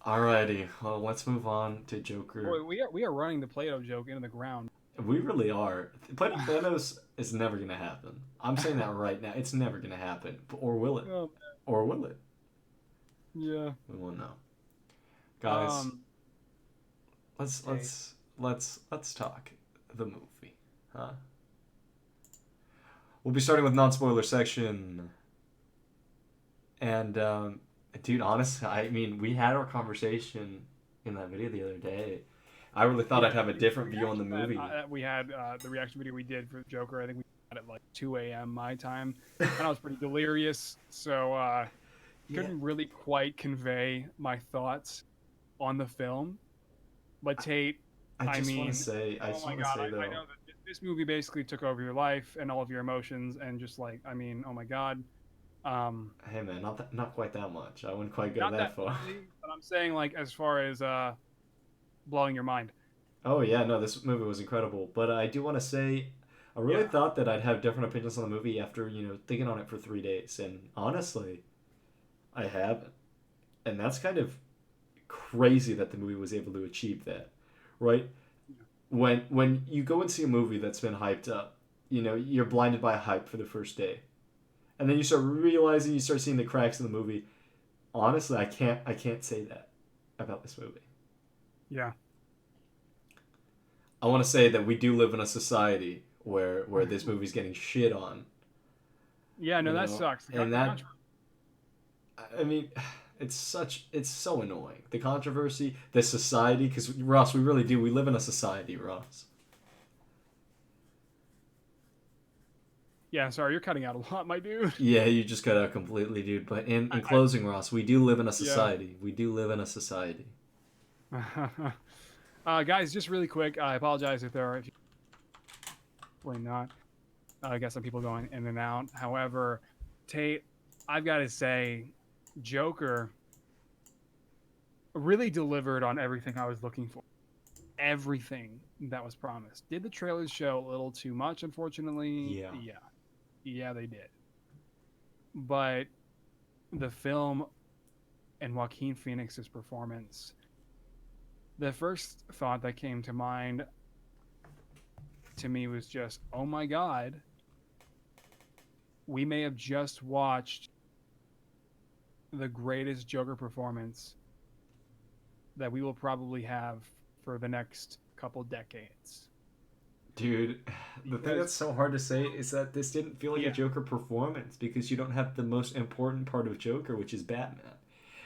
Speaker 3: Alrighty, well, let's move on to Joker.
Speaker 2: Boy, we are running the Play-Doh joke into the ground.
Speaker 3: We really are. Play-Doh is never going to happen. I'm saying that right now. It's never going to happen. Or will it?
Speaker 2: Oh,
Speaker 3: or will it?
Speaker 2: yeah.
Speaker 3: We won't know. Guys, let's talk the movie, huh? We'll be starting with non-spoiler section. And Dude, honestly, I mean, we had our conversation in that video the other day. I really thought I'd have a different view on the movie.
Speaker 2: We had the reaction video we did for Joker. I think we had it like 2 a.m. my time, and I was pretty delirious, so couldn't really quite convey my thoughts on the film. But Tate,
Speaker 3: I just want to say,
Speaker 2: I know that this movie basically took over your life and all of your emotions, and just like, I mean, oh my God.
Speaker 3: Hey man, not quite that much. I wouldn't quite go that far.
Speaker 2: Really, but I'm saying, like, as far as blowing your mind.
Speaker 3: Oh yeah, no, this movie was incredible. But I do want to say, I really thought that I'd have different opinions on the movie after thinking on it for 3 days, and honestly, I haven't. And that's kind of crazy that the movie was able to achieve that, right? When you go and see a movie that's been hyped up, you're blinded by hype for the first day. And then you start realizing, you start seeing the cracks in the movie. Honestly, I can't say that about this movie.
Speaker 2: Yeah.
Speaker 3: I want to say that we do live in a society where this movie's getting shit on.
Speaker 2: Yeah, no, that sucks.
Speaker 3: And that, I mean, it's so annoying. The controversy, the society, because Ross, we really do. We live in a society, Ross.
Speaker 2: Yeah, sorry, you're cutting out a lot, my dude.
Speaker 3: Yeah, you just cut out completely, dude. But in closing, Ross, we do live in a society. Yeah. We do live in a society.
Speaker 2: Guys, just really quick, I apologize if there are... Probably not. I got some people going in and out. However, Tate, I've got to say, Joker really delivered on everything I was looking for. Everything that was promised. Did the trailers show a little too much, unfortunately? Yeah, they did. But the film and Joaquin Phoenix's performance, the first thought that came to mind to me was just, oh my God, we may have just watched the greatest Joker performance that we will probably have for the next couple decades.
Speaker 3: Dude, the thing that's so hard to say is that this didn't feel like a Joker performance because you don't have the most important part of Joker, which is Batman.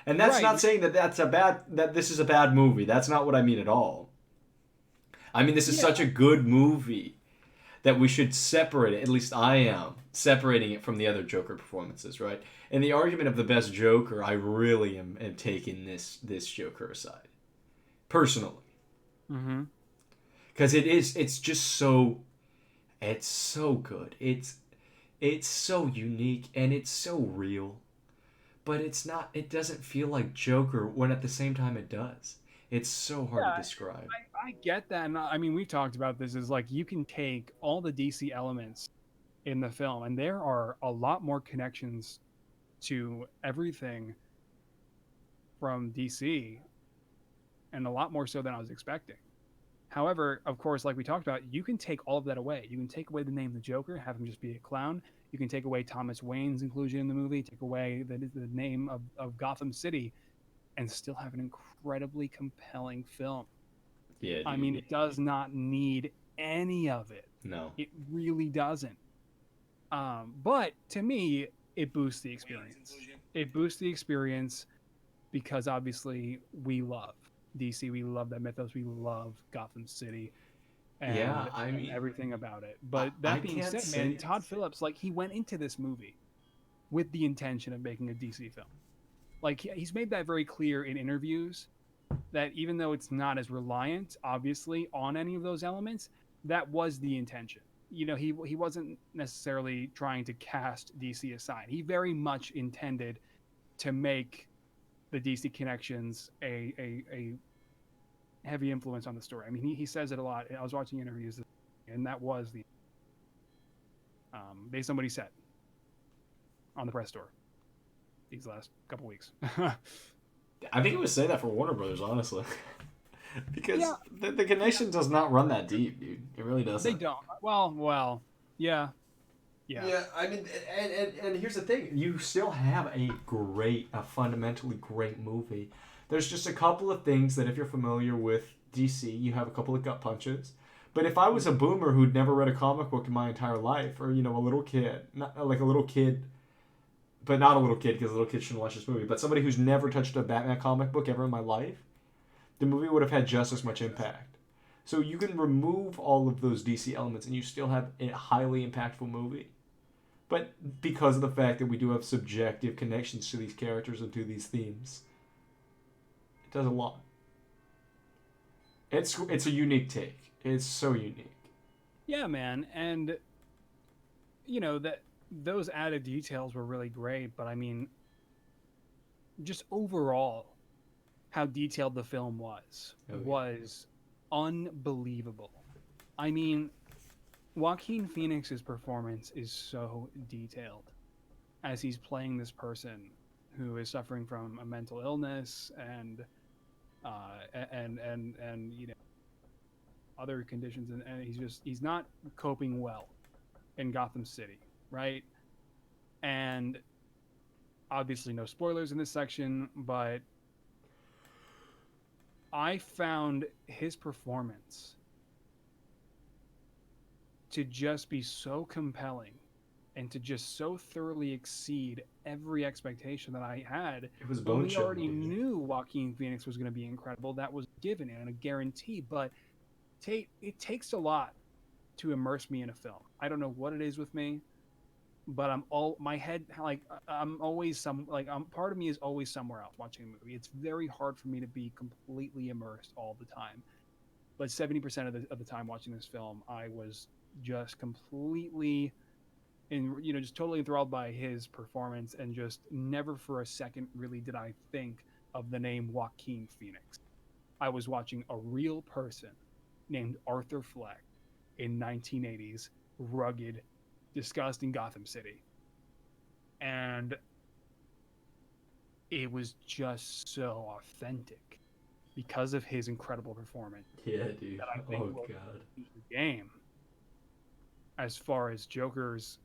Speaker 3: And that's not saying that that this is a bad movie. That's not what I mean at all. I mean, this is such a good movie that we should separate it. At least I am separating it from the other Joker performances, right? In the argument of the best Joker, I really am taking this Joker aside, personally.
Speaker 2: Mm-hmm.
Speaker 3: Because it's just so good. It's so unique and it's so real. But it doesn't feel like Joker when at the same time it does. It's so hard to describe.
Speaker 2: I get that. And I mean, we've talked about this, is like you can take all the DC elements in the film and there are a lot more connections to everything from DC and a lot more so than I was expecting. However, of course, like we talked about, you can take all of that away. You can take away the name the Joker, have him just be a clown. You can take away Thomas Wayne's inclusion in the movie, take away the name of Gotham City, and still have an incredibly compelling film.
Speaker 3: Yeah, dude.
Speaker 2: I mean, it does not need any of it.
Speaker 3: No.
Speaker 2: It really doesn't. But to me, it boosts the experience. It boosts the experience because obviously we love DC, we love that mythos, we love Gotham City, and, and everything about it. But that being said, man, Todd Phillips, like, he went into this movie with the intention of making a DC film. Like, he's made that very clear in interviews, that even though it's not as reliant, obviously, on any of those elements, that was the intention. You know, he wasn't necessarily trying to cast DC aside. He very much intended to make the DC connections a heavy influence on the story. I mean, he says it a lot. I was watching interviews, and that was the based on what he said on the press tour these last couple weeks.
Speaker 3: I think he would say that for Warner Brothers, honestly. Because the connection does not run that deep, dude. It really doesn't.
Speaker 2: They don't. Well, yeah.
Speaker 3: Yeah, I mean, and here's the thing. You still have a fundamentally great movie. There's just a couple of things that if you're familiar with DC, you have a couple of gut punches. But if I was a boomer who'd never read a comic book in my entire life, or, a little kid, not like a little kid but not a little kid because a little kid shouldn't watch this movie, but somebody who's never touched a Batman comic book ever in my life, the movie would have had just as much impact. So you can remove all of those DC elements and you still have a highly impactful movie. But because of the fact that we do have subjective connections to these characters and to these themes, it does a lot. It's a unique take. It's so unique.
Speaker 2: Yeah, man, and that those added details were really great, but I mean, just overall, how detailed the film was unbelievable. I mean, Joaquin Phoenix's performance is so detailed as he's playing this person who is suffering from a mental illness and other conditions, and he's not coping well in Gotham City, right? And obviously no spoilers in this section, but I found his performance to just be so compelling and to just so thoroughly exceed every expectation that I had.
Speaker 3: It was
Speaker 2: when we
Speaker 3: bone-chilling,
Speaker 2: already
Speaker 3: dude.
Speaker 2: knew Joaquin Phoenix was going to be incredible. That was given and a guarantee, but Tait, it takes a lot to immerse me in a film. I don't know what it is with me, but part of me is always somewhere else watching a movie. It's very hard for me to be completely immersed all the time. But 70% of the time watching this film, I was just completely just totally enthralled by his performance, and just never for a second really did I think of the name Joaquin Phoenix. I was watching a real person named Arthur Fleck in 1980s rugged, disgusting Gotham City. And it was just so authentic because of his incredible performance.
Speaker 3: Yeah, dude.
Speaker 2: That I think will
Speaker 3: God.
Speaker 2: be the game as far as Joker's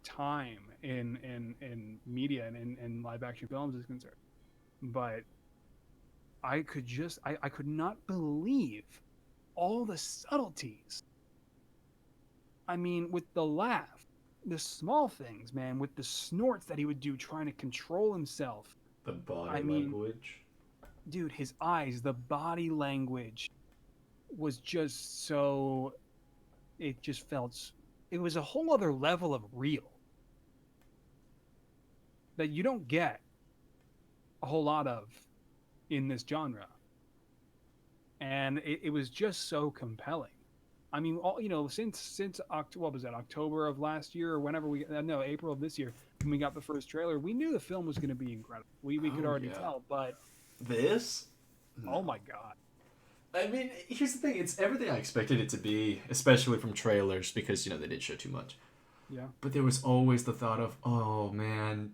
Speaker 2: time in media and in live action films is concerned. But I could not believe all the subtleties. I mean, with the laugh, the small things, man, with the snorts that he would do trying to control himself.
Speaker 3: The body language.
Speaker 2: Dude, his eyes, the body language was just so... It was a whole other level of real that you don't get a whole lot of in this genre. And it was just so compelling. I mean, since October of last year, or whenever April of this year, when we got the first trailer, we knew the film was going to be incredible. We could already tell, but
Speaker 3: this?
Speaker 2: No. Oh my God.
Speaker 3: I mean, here's the thing. It's everything I expected it to be, especially from trailers, because, they did show too much.
Speaker 2: Yeah.
Speaker 3: But there was always the thought of, oh, man,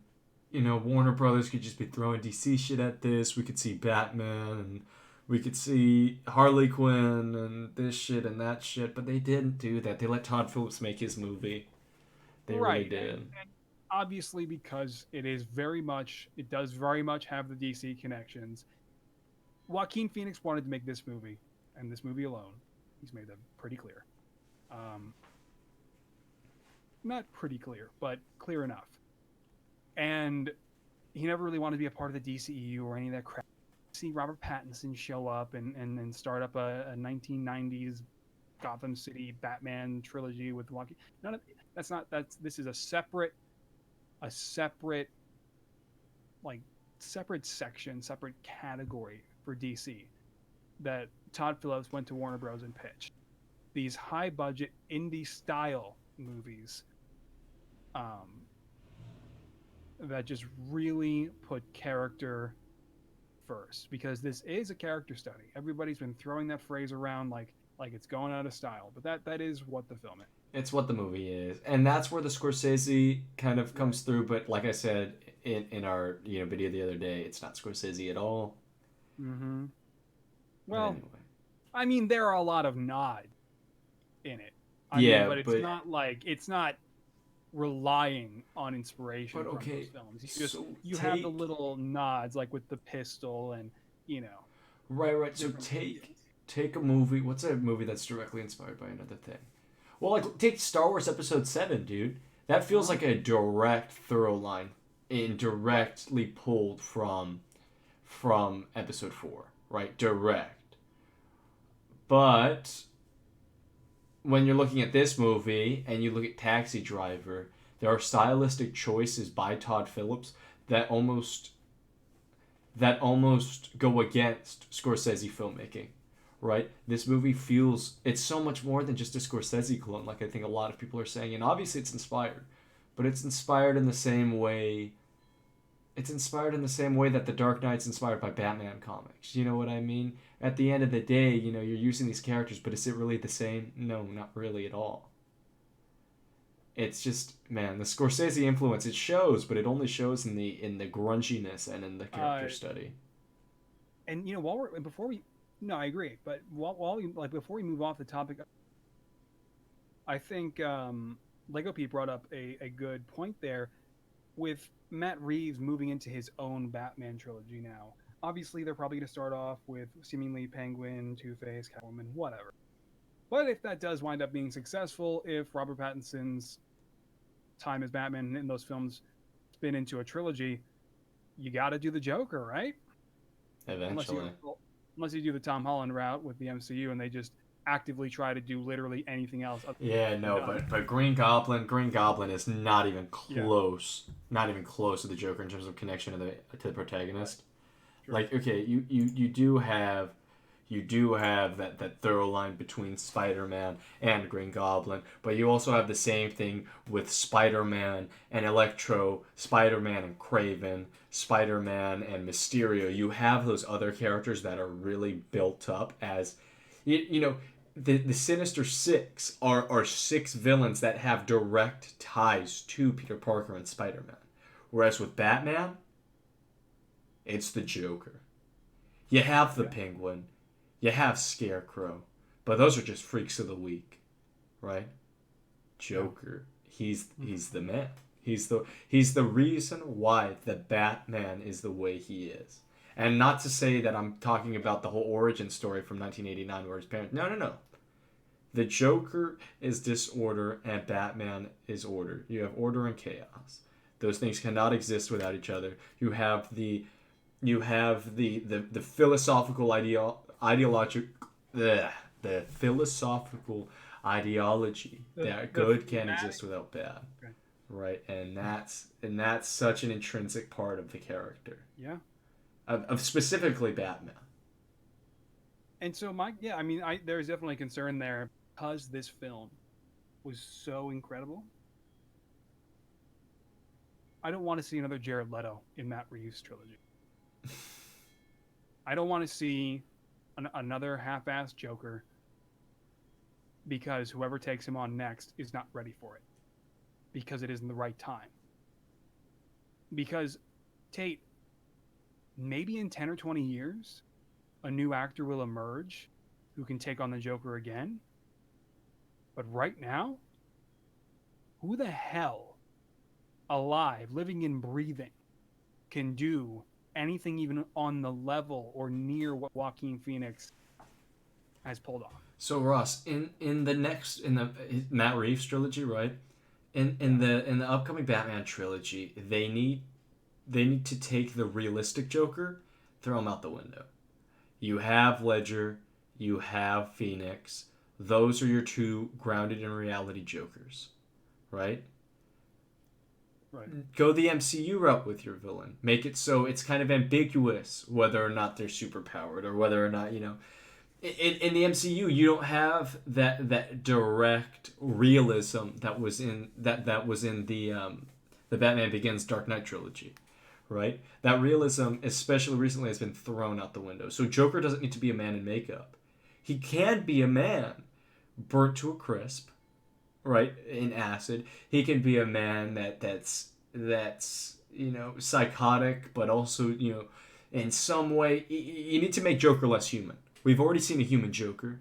Speaker 3: Warner Brothers could just be throwing DC shit at this. We could see Batman, and we could see Harley Quinn, and this shit and that shit. But they didn't do that. They let Todd Phillips make his movie. They really did.
Speaker 2: And obviously, because it does very much have the DC connections. Joaquin Phoenix wanted to make this movie, and this movie alone. He's made that pretty clear. Not pretty clear, but clear enough. And he never really wanted to be a part of the DCEU or any of that crap. See Robert Pattinson show up and start up a 1990s Gotham City Batman trilogy with Joaquin. This is a separate section, separate category for DC that Todd Phillips went to Warner Bros. And pitched. These high budget indie style movies that just really put character first, because this is a character study. Everybody's been throwing that phrase around like it's going out of style, but that is what the film is.
Speaker 3: It's what the movie is, and that's where the Scorsese kind of comes through. But like I said in our video the other day, it's not Scorsese at all.
Speaker 2: Mm-hmm. Well,
Speaker 3: anyway.
Speaker 2: I mean, there are a lot of nods in it. But it's not relying on inspiration from those films. You have the little nods, like with the pistol and
Speaker 3: Right. So take a movie. What's a movie that's directly inspired by another thing? Well, like take Star Wars Episode 7, dude. That feels like a direct through line and directly pulled from episode 4, right? Direct. But when you're looking at this movie and you look at Taxi Driver, there are stylistic choices by Todd Phillips that almost go against Scorsese filmmaking, right? This movie feels, it's so much more than just a Scorsese clone, like I think a lot of people are saying, and obviously it's inspired, but it's inspired in the same way. It's inspired in the same way that The Dark Knight's inspired by Batman comics. You know what I mean? At the end of the day, you know, you're using these characters, but is it really the same? No, not really at all. It's just, man, the Scorsese influence, it shows, but it only shows in the grunginess and in the character study.
Speaker 2: And you know, no, I agree. But before we move off the topic, I think Lego Pete brought up a good point there with Matt Reeves moving into his own Batman trilogy now. Obviously, they're probably going to start off with seemingly Penguin, Two-Face, Catwoman, whatever. But if that does wind up being successful, if Robert Pattinson's time as Batman in those films spin into a trilogy, you got to do the Joker, right?
Speaker 3: Eventually.
Speaker 2: Unless you do the Tom Holland route with the MCU and they just actively try to do literally anything else.
Speaker 3: Yeah, no, but Green Goblin is not even close. Yeah. Not even close to the Joker in terms of connection to the protagonist. Sure. Like, okay, you do have that thorough line between Spider-Man and Green Goblin, but you also have the same thing with Spider-Man and Electro, Spider-Man and Kraven, Spider-Man and Mysterio. You have those other characters that are really built up as, you know, the Sinister Six are 6 villains that have direct ties to Peter Parker and Spider-Man. Whereas with Batman, it's the Joker. You have the Penguin. You have Scarecrow. But those are just freaks of the week. Right? Joker. He's the man. He's the reason why the Batman is the way he is. And not to say that I'm talking about the whole origin story from 1989 where his parents... No. The Joker is disorder and Batman is order. You have order and chaos. Those things cannot exist without each other. You have the philosophical the philosophical ideology that good can't exist without bad. Okay. Right? And that's such an intrinsic part of the character.
Speaker 2: Yeah.
Speaker 3: Of specifically Batman.
Speaker 2: And so there's definitely concern there because this film was so incredible. I don't want to see another Jared Leto in Matt Reeves' trilogy. I don't want to see another half-assed Joker because whoever takes him on next is not ready for it because it isn't the right time. Because, Tate, maybe in 10 or 20 years, a new actor will emerge who can take on the Joker again. But right now, who the hell alive, living and breathing, can do anything even on the level or near what Joaquin Phoenix has pulled off?
Speaker 3: So Ross, in the Matt Reeves trilogy, right? In the upcoming Batman trilogy, they need to take the realistic Joker, throw him out the window. You have Ledger, you have Phoenix. Those are your 2 grounded in reality Jokers, right?
Speaker 2: Right.
Speaker 3: Go the MCU route with your villain. Make it so it's kind of ambiguous whether or not they're superpowered or whether or not, you know. In the MCU, you don't have that direct realism that was in the Batman Begins Dark Knight trilogy, right? That realism, especially recently, has been thrown out the window. So Joker doesn't need to be a man in makeup. He can be a man burnt to a crisp, right, in acid. He can be a man that's you know, psychotic, but also, you know, in some way you need to make Joker less human. We've already seen a human Joker.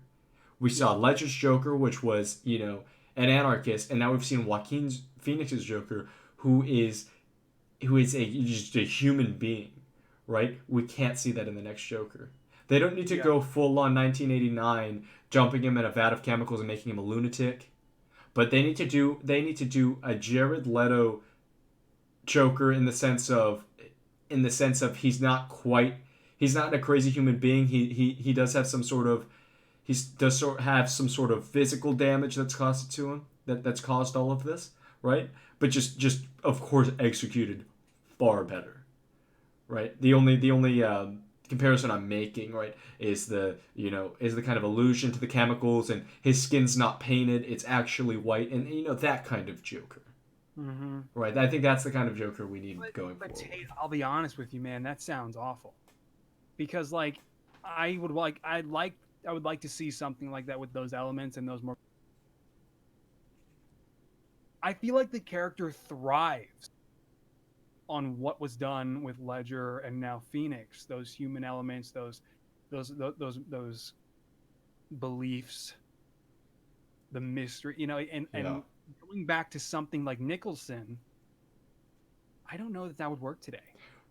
Speaker 3: We saw Ledger's Joker, which was, you know, an anarchist, and now we've seen Joaquin Phoenix's Joker, who is just a human being, right? We can't see that in the next Joker. They don't need to go full on 1989, jumping him in a vat of chemicals and making him a lunatic. But they need to do a Jared Leto Joker in the sense of he's not a crazy human being. He does have some sort of have some sort of physical damage that's caused to him, that's caused all of this, right? But just of course executed far better, right? The only comparison I'm making, right, is the kind of allusion to the chemicals, and his skin's not painted, it's actually white, and that kind of Joker.
Speaker 2: Mm-hmm.
Speaker 3: Right, I think that's the kind of Joker we need going
Speaker 2: but
Speaker 3: forward.
Speaker 2: Tate, I'll be honest with you, man. That sounds awful. Because like, I would like to see something like that with those elements and those more. I feel like the character thrives on what was done with Ledger and now Phoenix. Those human elements, those beliefs, the mystery, and going back to something like Nicholson. I don't know that would work today.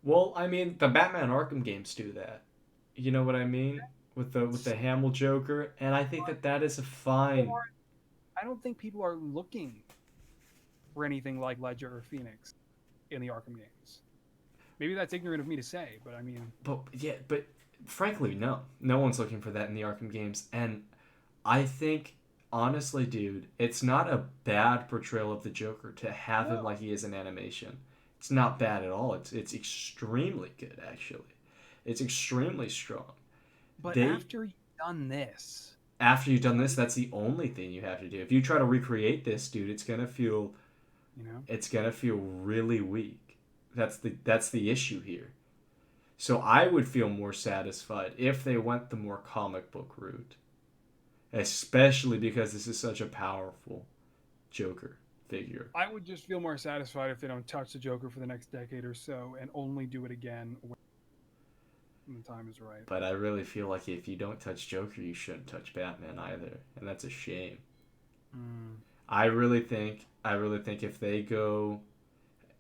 Speaker 3: Well, I mean, the Batman Arkham games do that. You know what I mean? With the Hamill Joker, and I think that is a fine.
Speaker 2: I don't think people are looking for anything like Ledger or Phoenix in the Arkham games. Maybe that's ignorant of me to say, but I mean.
Speaker 3: But frankly, no one's looking for that in the Arkham games, and I think honestly, dude, it's not a bad portrayal of the Joker to have him like he is in animation. It's not bad at all. It's extremely good, actually. It's extremely strong.
Speaker 2: But after you've done this,
Speaker 3: that's the only thing you have to do. If you try to recreate this, dude, it's gonna feel, it's gonna feel really weak. That's the issue here. So I would feel more satisfied if they went the more comic book route, especially because this is such a powerful Joker figure.
Speaker 2: I would just feel more satisfied if they don't touch the Joker for the next decade or so and only do it again when the time is right.
Speaker 3: But I really feel like if you don't touch Joker, you shouldn't touch Batman either, and that's a shame. I really think if they go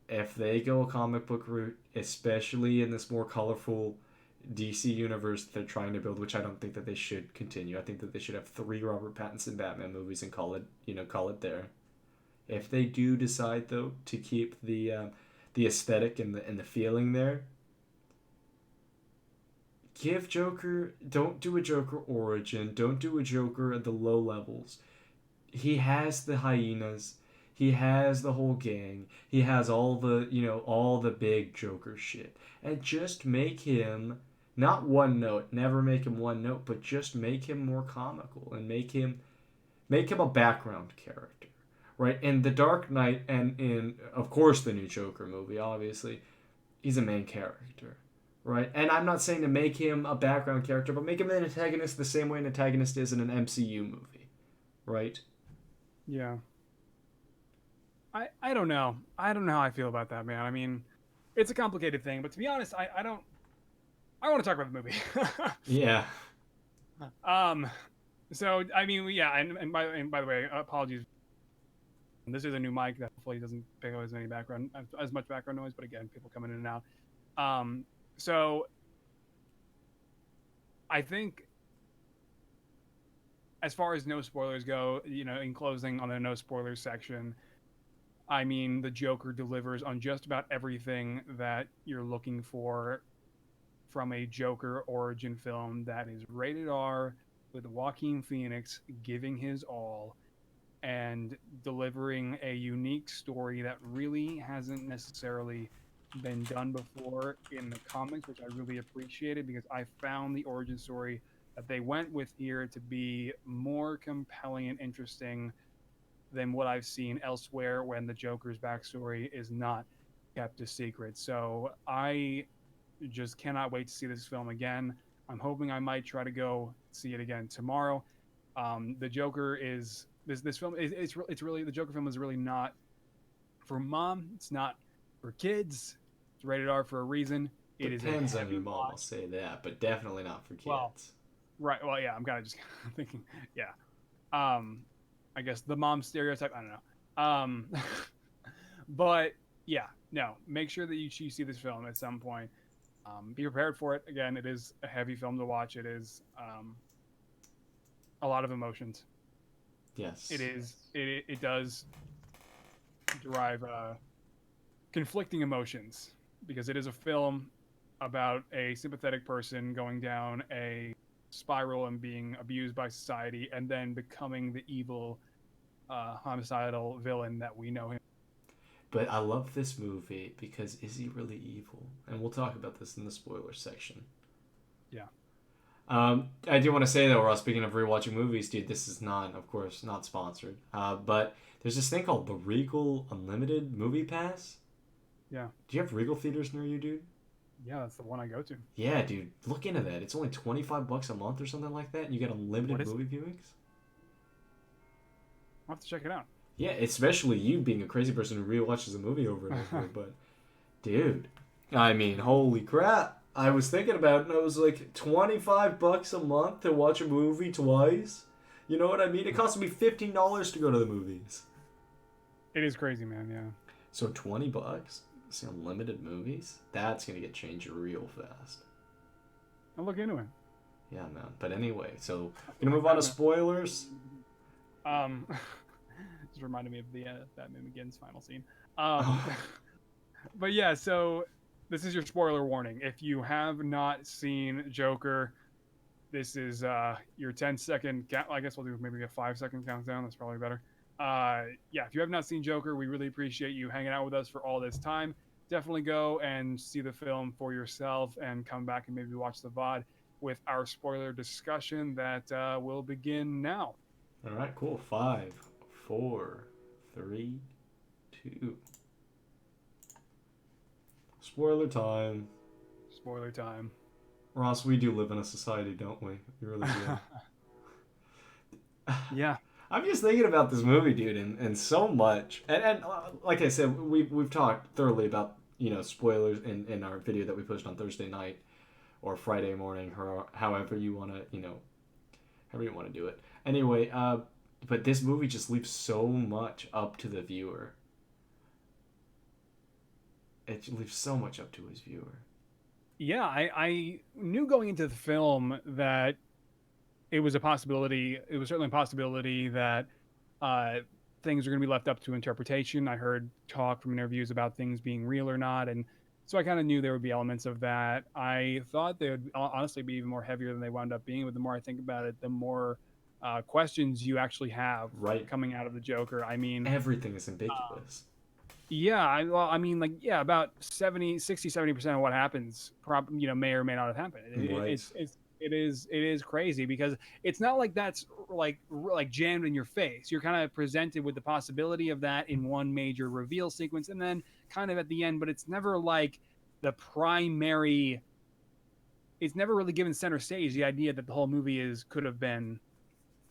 Speaker 3: a comic book route, especially in this more colorful DC universe that they're trying to build, which I don't think that they should continue. I think that they should have 3 Robert Pattinson Batman movies and call it there. If they do decide though to keep the aesthetic and the feeling there, don't do a Joker origin, don't do a Joker at the low levels. He has the hyenas, he has the whole gang, he has all the big Joker shit, and just make him not one note, never make him one note, but just make him more comical and make him a background character, right? In The Dark Knight and in, of course, the new Joker movie, obviously, he's a main character, right? And I'm not saying to make him a background character, but make him an antagonist the same way an antagonist is in an MCU movie, right?
Speaker 2: Yeah. I don't know. I don't know how I feel about that, man. I mean, it's a complicated thing, but to be honest, I want to talk about the movie.
Speaker 3: Yeah.
Speaker 2: So I mean, yeah, and by the way, apologies. This is a new mic that hopefully doesn't pick up as much background noise, but again, people coming in and out. So I think as far as no spoilers go, in closing on the no spoilers section, I mean, the Joker delivers on just about everything that you're looking for from a Joker origin film that is rated R, with Joaquin Phoenix giving his all and delivering a unique story that really hasn't necessarily been done before in the comics, which I really appreciated because I found the origin story that they went with here to be more compelling and interesting than what I've seen elsewhere when the Joker's backstory is not kept a secret. So I just cannot wait to see this film again. I'm hoping I might try to go see it again tomorrow. The Joker is this film. It's really, the Joker film is really not for mom. It's not for kids. It's rated R for a reason.
Speaker 3: Depends on your mom, I'll say that, but definitely not for kids.
Speaker 2: Well, right. Well, yeah. I'm kind of just thinking. Yeah. I guess the mom stereotype. I don't know. But yeah, no. Make sure that you see this film at some point. Be prepared for it. Again, it is a heavy film to watch. It is a lot of emotions.
Speaker 3: Yes.
Speaker 2: It does derive conflicting emotions because it is a film about a sympathetic person going down a spiral and being abused by society and then becoming the evil homicidal villain that we know him.
Speaker 3: But I love this movie because is he really evil? And we'll talk about this in the spoiler section.
Speaker 2: Yeah.
Speaker 3: I do want to say though, Ross, speaking of rewatching movies, dude, this is not, of course, not sponsored. But there's this thing called the Regal Unlimited Movie Pass.
Speaker 2: Yeah.
Speaker 3: Do you have Regal theaters near you, dude?
Speaker 2: Yeah, that's the one I go to.
Speaker 3: Yeah, dude, look into that. It's only $25 a month or something like that, and you get unlimited movie viewings.
Speaker 2: I'll have to check it out.
Speaker 3: Yeah, especially you being a crazy person who rewatches a movie over and over. But, dude, I mean, holy crap. I was thinking about it, and I was like, $25 a month to watch a movie twice? You know what I mean? It cost me $15 to go to the movies.
Speaker 2: It is crazy, man, yeah.
Speaker 3: So $20? See unlimited movies? That's going to get changed real fast.
Speaker 2: I'll look into it.
Speaker 3: Yeah, man. But anyway, so going to move on to spoilers.
Speaker 2: Just reminded me of the Batman Begins final scene. But yeah, so this is your spoiler warning. If you have not seen Joker, this is your 10-second. I guess we'll do maybe a 5-second countdown. That's probably better. Yeah, if you have not seen Joker, we really appreciate you hanging out with us for all this time. Definitely go and see the film for yourself and come back and maybe watch the VOD with our spoiler discussion that will begin now.
Speaker 3: All right, cool. 5, 4, 3, 2. Spoiler time.
Speaker 2: Spoiler time.
Speaker 3: Ross, we do live in a society, don't we? We really do.
Speaker 2: Yeah.
Speaker 3: I'm just thinking about this movie, dude, and so much. And like I said, we've talked thoroughly about, spoilers in our video that we posted on Thursday night or Friday morning, or however you want to, however you want to do it. Anyway, but this movie just leaves so much up to the viewer. It leaves so much up to his viewer.
Speaker 2: Yeah, I knew going into the film that it was a possibility. It was certainly a possibility that things are going to be left up to interpretation. I heard talk from interviews about things being real or not, and so I kind of knew there would be elements of that. I thought they would honestly be even more heavier than they wound up being, but the more I think about it, the more questions you actually have coming out of the Joker. I mean,
Speaker 3: everything is ambiguous.
Speaker 2: Yeah, about 70% of what happens, may or may not have happened. It is crazy because it's not like that's like jammed in your face. You're kind of presented with the possibility of that in one major reveal sequence, and then kind of at the end. But it's never like the primary. It's never really given center stage. The idea that the whole movie could have been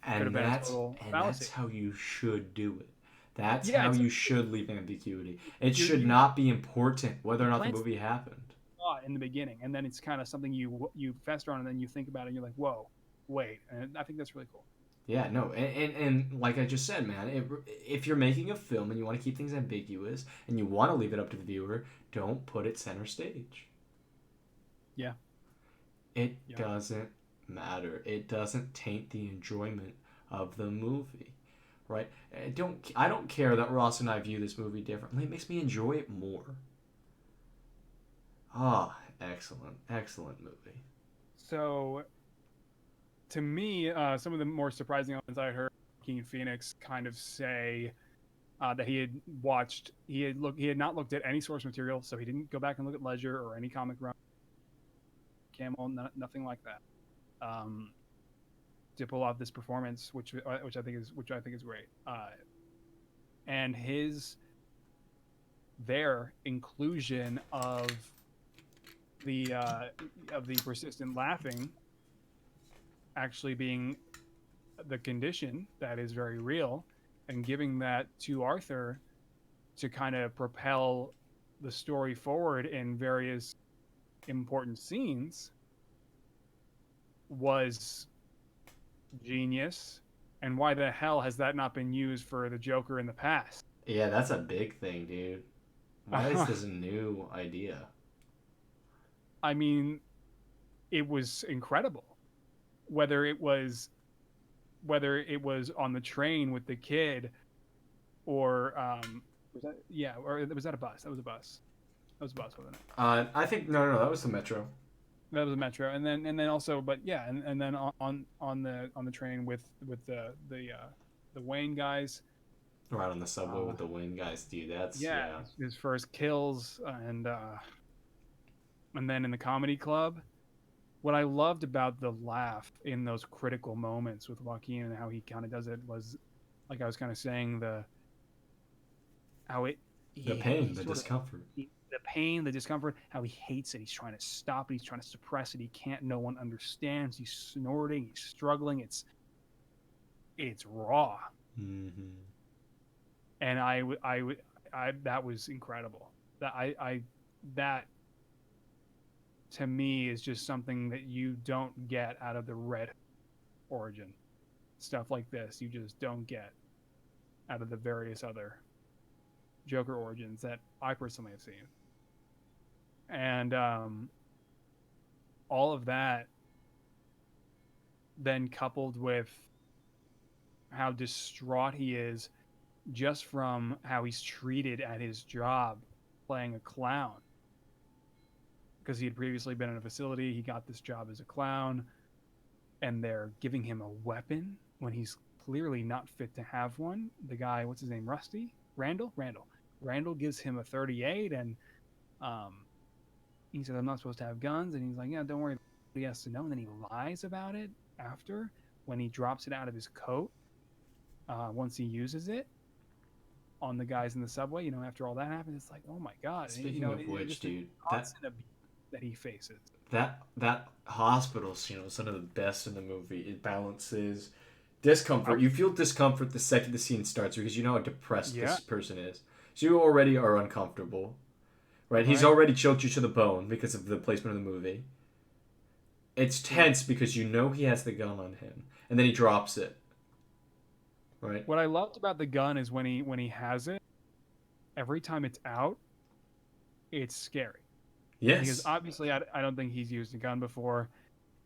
Speaker 2: a total fallacy.
Speaker 3: That's how you should do it. That's how you should leave ambiguity. It should not be important whether or not the movie happened.
Speaker 2: In the beginning, and then it's kind of something you fester on, and then you think about it, and you're like, whoa, wait. And I think that's really cool.
Speaker 3: Yeah, no, and like I just said, man, if you're making a film and you want to keep things ambiguous and you want to leave it up to the viewer, don't put it center stage.
Speaker 2: Yeah.
Speaker 3: It doesn't matter. It doesn't taint the enjoyment of the movie. Right? I don't care that Ross and I view this movie differently. It makes me enjoy it more. Excellent movie.
Speaker 2: So, to me, some of the more surprising elements I heard Joaquin Phoenix kind of say that he had not looked at any source material, so he didn't go back and look at Ledger or any comic run, Camel, nothing like that. To pull off this performance, which I think is great, and their inclusion of the persistent laughing actually being the condition that is very real, and giving that to Arthur to kind of propel the story forward in various important scenes was genius. And why the hell has that not been used for the Joker in the past?
Speaker 3: Yeah, that's a big thing, dude. Why is this a new idea?
Speaker 2: I mean, it was incredible. Whether it was whether it was on the train with the kid, or or was that a bus? That was a bus. That was a bus, wasn't it?
Speaker 3: I think no, that was the metro.
Speaker 2: That was a metro, and then also, but yeah, and then on the train with the Wayne guys.
Speaker 3: Right on the subway with the Wayne guys, dude. That's
Speaker 2: his first kills, and then in the comedy club. What I loved about the laugh in those critical moments with Joaquin and how he kind of does it was, like I was kind of saying, the
Speaker 3: pain, the discomfort,
Speaker 2: the discomfort, how he hates it. He's trying to stop it. He's trying to suppress it. He can't. No one understands. He's snorting. He's struggling. It's raw.
Speaker 3: Mm-hmm.
Speaker 2: And I that was incredible. That to me is just something that you don't get out of the Red origin. Stuff like this you just don't get out of the various other Joker origins that I personally have seen. And all of that then coupled with how distraught he is just from how he's treated at his job playing a clown. Because he had previously been in a facility, he got this job as a clown, and they're giving him a weapon when he's clearly not fit to have one. The guy, what's his name, Rusty? Randall gives him a 38, and he says, I'm not supposed to have guns, and he's like, yeah, don't worry, he has to know. And then he lies about it after, when he drops it out of his coat, once he uses it on the guys in the subway. After all that happens, it's like, oh my god.
Speaker 3: Speaking of which, dude,
Speaker 2: that he faces.
Speaker 3: That hospital scene was one of the best in the movie. It balances discomfort. You feel discomfort the second the scene starts because you know how depressed this person is. So you already are uncomfortable, right? He's already choked you to the bone because of the placement of the movie. It's tense because you know he has the gun on him, and then he drops it. Right.
Speaker 2: What I loved about the gun is when he has it, every time it's out, it's scary.
Speaker 3: Yes.
Speaker 2: Because obviously I don't think he's used a gun before.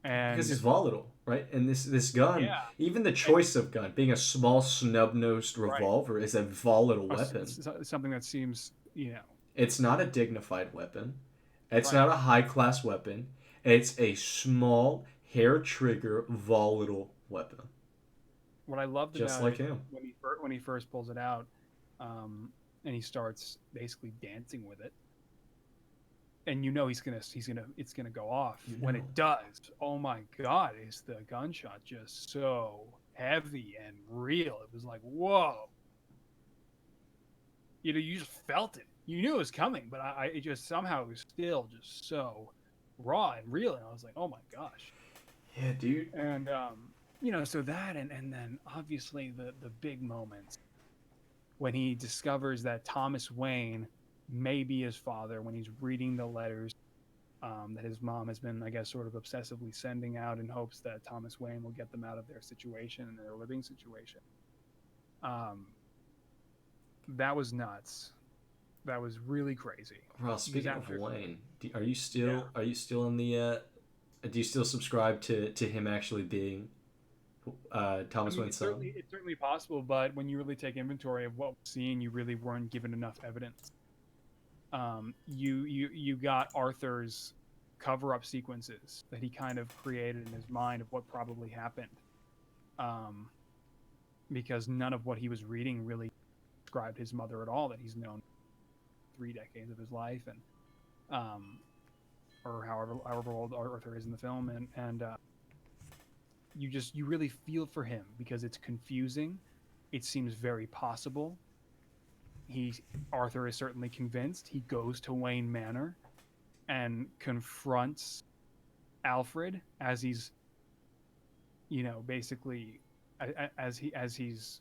Speaker 2: And
Speaker 3: because he's volatile, right? And this gun, even the choice of gun, being a small snub-nosed revolver, is a volatile weapon.
Speaker 2: Something that seems,
Speaker 3: It's not a dignified weapon. It's not a high-class weapon. It's a small, hair-trigger, volatile weapon.
Speaker 2: What I loved
Speaker 3: just
Speaker 2: about
Speaker 3: like
Speaker 2: it,
Speaker 3: him
Speaker 2: when he first pulls it out, and he starts basically dancing with it, and it's gonna go off. When it does, oh my god, is the gunshot just so heavy and real? It was like, whoa. You just felt it. You knew it was coming, but it just somehow it was still just so raw and real, and I was like, oh my gosh.
Speaker 3: Yeah, dude.
Speaker 2: And so that, and then obviously the big moments when he discovers that Thomas Wayne may be his father, when he's reading the letters that his mom has been, I guess, sort of obsessively sending out in hopes that Thomas Wayne will get them out of their situation and their living situation. That was nuts. That was really crazy.
Speaker 3: Well, speaking of Wayne, are you still in the? Do you still subscribe to him actually being Thomas Wayne's son?
Speaker 2: It's certainly possible, but when you really take inventory of what we're seeing, you really weren't given enough evidence. You got Arthur's cover-up sequences that he kind of created in his mind of what probably happened, because none of what he was reading really described his mother at all, that he's known 3 decades of his life, and or however old Arthur is in the film, and you really feel for him because it's confusing. It seems very possible. Arthur is certainly convinced. He goes to Wayne Manor and confronts Alfred as he's, basically, as he's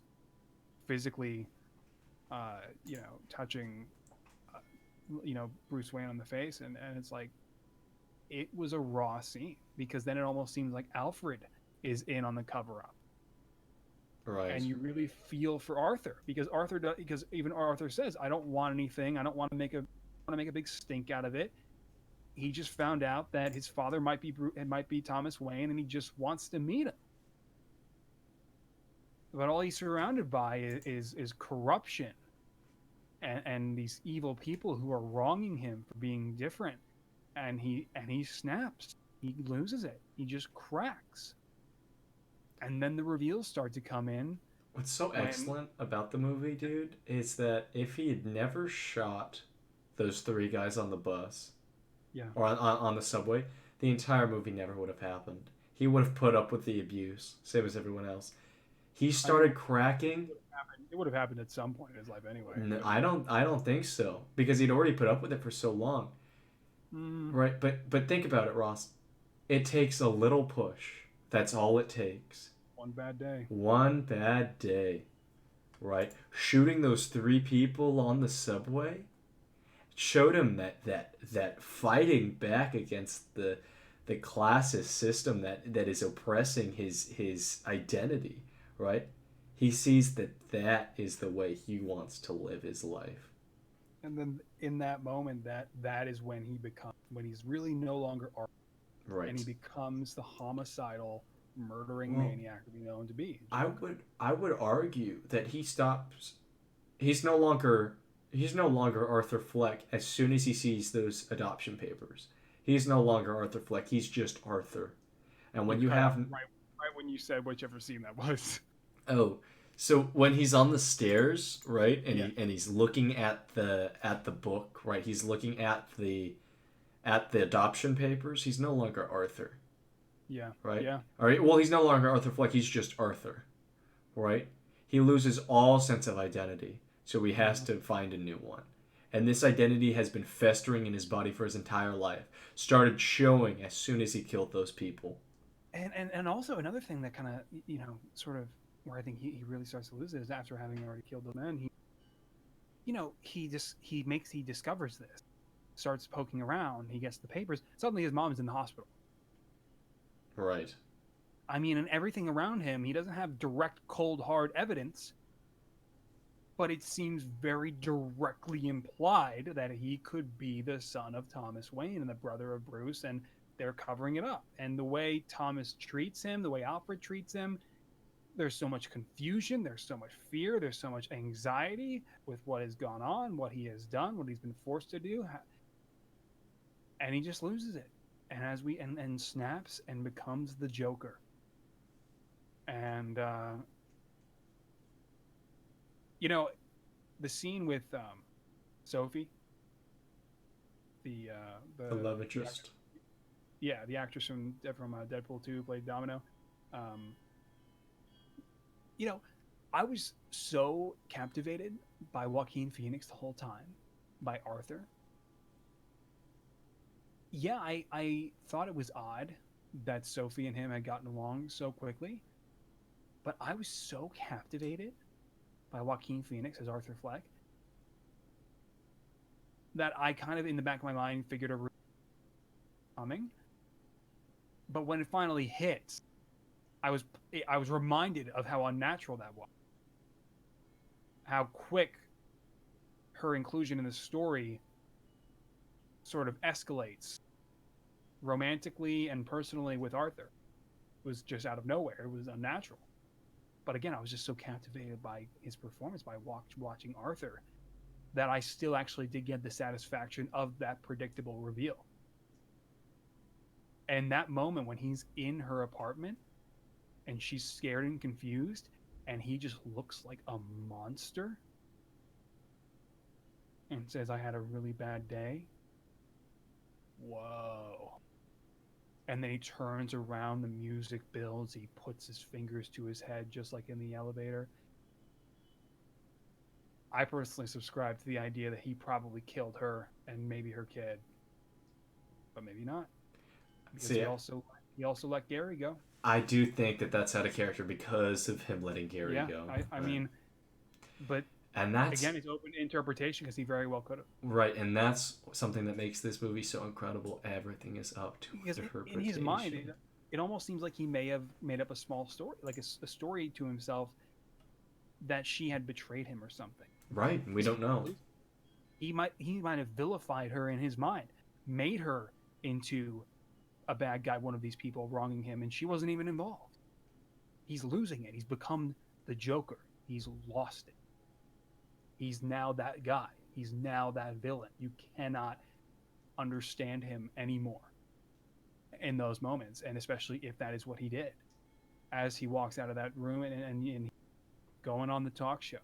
Speaker 2: physically, touching, Bruce Wayne on the face, and it's like, it was a raw scene because then it almost seems like Alfred is in on the cover-up.
Speaker 3: Right.
Speaker 2: And you really feel for Arthur because even Arthur says, I don't want anything. I don't want to make a big stink out of it. He just found out that his father might be Thomas Wayne, and he just wants to meet him. but all he's surrounded by is corruption and these evil people who are wronging him for being different, and he snaps. He loses it. He just cracks, and then the reveals start to come in.
Speaker 3: What's so excellent about the movie, dude, is that if he had never shot those three guys on the bus, or on the subway, the entire movie never would have happened. He would have put up with the abuse, same as everyone else. He started cracking.
Speaker 2: It would have happened at some point in his life anyway.
Speaker 3: No, I don't think so, because he'd already put up with it for so long. Right, but think about it, Ross. It takes a little push. That's all it takes.
Speaker 2: One bad day.
Speaker 3: One bad day. Right? Shooting those three people on the subway showed him that fighting back against the classist system that is oppressing his identity, right? He sees that is the way he wants to live his life.
Speaker 2: And then in that moment, that is when he's really no longer Arthur.
Speaker 3: Right.
Speaker 2: And he becomes the homicidal, murdering maniac that we know him to be.
Speaker 3: I would argue that he's no longer Arthur Fleck as soon as he sees those adoption papers. He's no longer Arthur Fleck. He's just Arthur. And when you have
Speaker 2: right when you said whichever scene that was.
Speaker 3: Oh, so when he's on the stairs, right, and he's looking at the book, right? He's looking at the adoption papers. He's no longer Arthur.
Speaker 2: Yeah.
Speaker 3: Right?
Speaker 2: Yeah.
Speaker 3: All right. Well, he's no longer Arthur Fleck. He's just Arthur. Right? He loses all sense of identity. So he has to find a new one. And this identity has been festering in his body for his entire life. Started showing as soon as he killed those people.
Speaker 2: And also another thing that kind of, sort of where I think he really starts to lose it is after having already killed those men, he discovers this. Starts poking around, he gets the papers. Suddenly his mom's in the hospital.
Speaker 3: Right.
Speaker 2: I mean, and everything around him, he doesn't have direct, cold, hard evidence, but it seems very directly implied that he could be the son of Thomas Wayne and the brother of Bruce, and they're covering it up. And the way Thomas treats him, the way Alfred treats him, there's so much confusion, there's so much fear, there's so much anxiety with what has gone on, what he has done, what he's been forced to do, and he just loses it. And and snaps and becomes the Joker. And the scene with Sophie, the
Speaker 3: love interest.
Speaker 2: The actress from Deadpool 2 played Domino. I was so captivated by Joaquin Phoenix the whole time, by Arthur. Yeah, I thought it was odd that Sophie and him had gotten along so quickly, but I was so captivated by Joaquin Phoenix as Arthur Fleck that I kind of, in the back of my mind, figured a coming. But when it finally hit, I was reminded of how unnatural that was. How quick her inclusion in the story sort of escalates romantically and personally with Arthur. It was just out of nowhere. It was unnatural. But again, I was just so captivated by his performance, by watching Arthur, that I still actually did get the satisfaction of that predictable reveal. And that moment when he's in her apartment and she's scared and confused and he just looks like a monster and says, "I had a really bad day." Whoa. And then he turns around, the music builds, he puts his fingers to his head just like in the elevator. I personally subscribe to the idea that he probably killed her and maybe her kid. But maybe not. Because he also let Gary go.
Speaker 3: I do think that that's out of character because of him letting Gary go.
Speaker 2: I mean, but
Speaker 3: and that's
Speaker 2: again, it's open to interpretation because he very well could have.
Speaker 3: Right, and that's something that makes this movie so incredible. Everything is up to interpretation.
Speaker 2: In his mind, it almost seems like he may have made up a small story, like a story to himself that she had betrayed him or something.
Speaker 3: Right, we don't know.
Speaker 2: He might have vilified her in his mind, made her into a bad guy, one of these people wronging him, and she wasn't even involved. He's losing it. He's become the Joker. He's lost it. He's now that guy. He's now that villain. You cannot understand him anymore in those moments, and especially if that is what he did. As he walks out of that room and going on the talk show,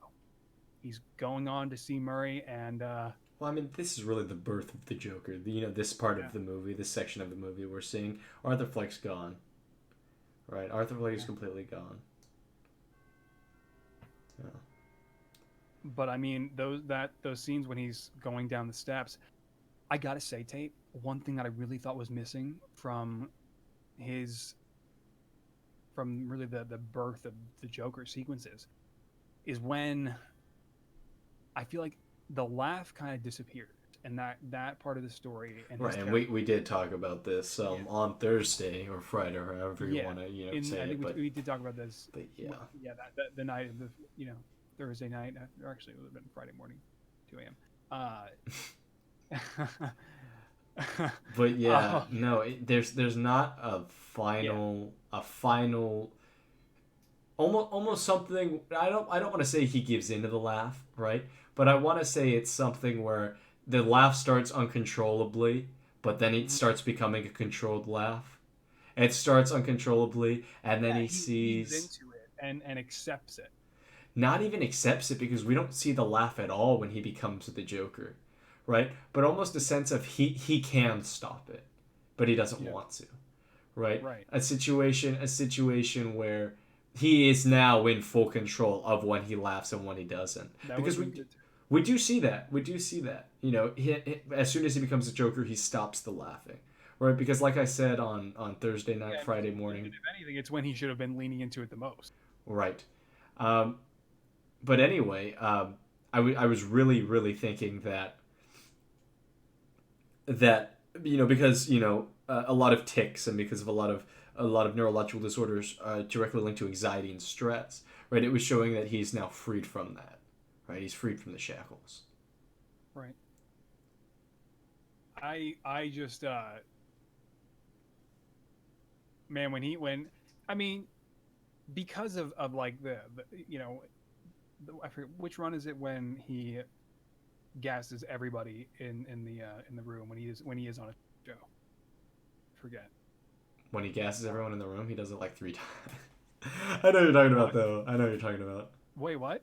Speaker 2: he's going on to see Murray and.
Speaker 3: Well, I mean, this is really the birth of the Joker. This part of the movie, this section of the movie, we're seeing Arthur Fleck's gone. Right, Arthur Fleck is completely gone. Yeah.
Speaker 2: But I mean, those scenes when he's going down the steps, I gotta say, Tate, one thing that I really thought was missing from really the birth of the Joker sequences is when I feel like the laugh kind of disappeared, and that part of the story. And
Speaker 3: right, and we did talk about this on Thursday or Friday, or however you want to say
Speaker 2: I think
Speaker 3: it.
Speaker 2: we did talk about this.
Speaker 3: But yeah,
Speaker 2: that the night of the Thursday night, or actually it would have been Friday morning, 2 a.m.
Speaker 3: But yeah, no, there's not a final almost something. I don't want to say he gives into the laugh, right? But I want to say it's something where the laugh starts uncontrollably, but then it starts becoming a controlled laugh. It starts uncontrollably, and then he sees
Speaker 2: into it and accepts it.
Speaker 3: Not even accepts it, because we don't see the laugh at all when he becomes the Joker, right? But almost a sense of he can stop it, but he doesn't want to, right?
Speaker 2: Right.
Speaker 3: A situation where he is now in full control of when he laughs and when he doesn't, because we do see that. As soon as he becomes a Joker, he stops the laughing, right? Because like I said on Thursday night, Friday morning,
Speaker 2: if anything, it's when he should have been leaning into it the most.
Speaker 3: Right. But anyway, I was really, really thinking that because a lot of tics, and because of a lot of neurological disorders directly linked to anxiety and stress, right? It was showing that he's now freed from that, right? He's freed from the shackles.
Speaker 2: Right. I just man, because of like the I forget which run is it when he gasses everybody in the room when he is on a show. I forget.
Speaker 3: When he gasses everyone in the room, he does it like 3 times. I know what you're talking about, though. I know what you're talking about.
Speaker 2: Wait, what?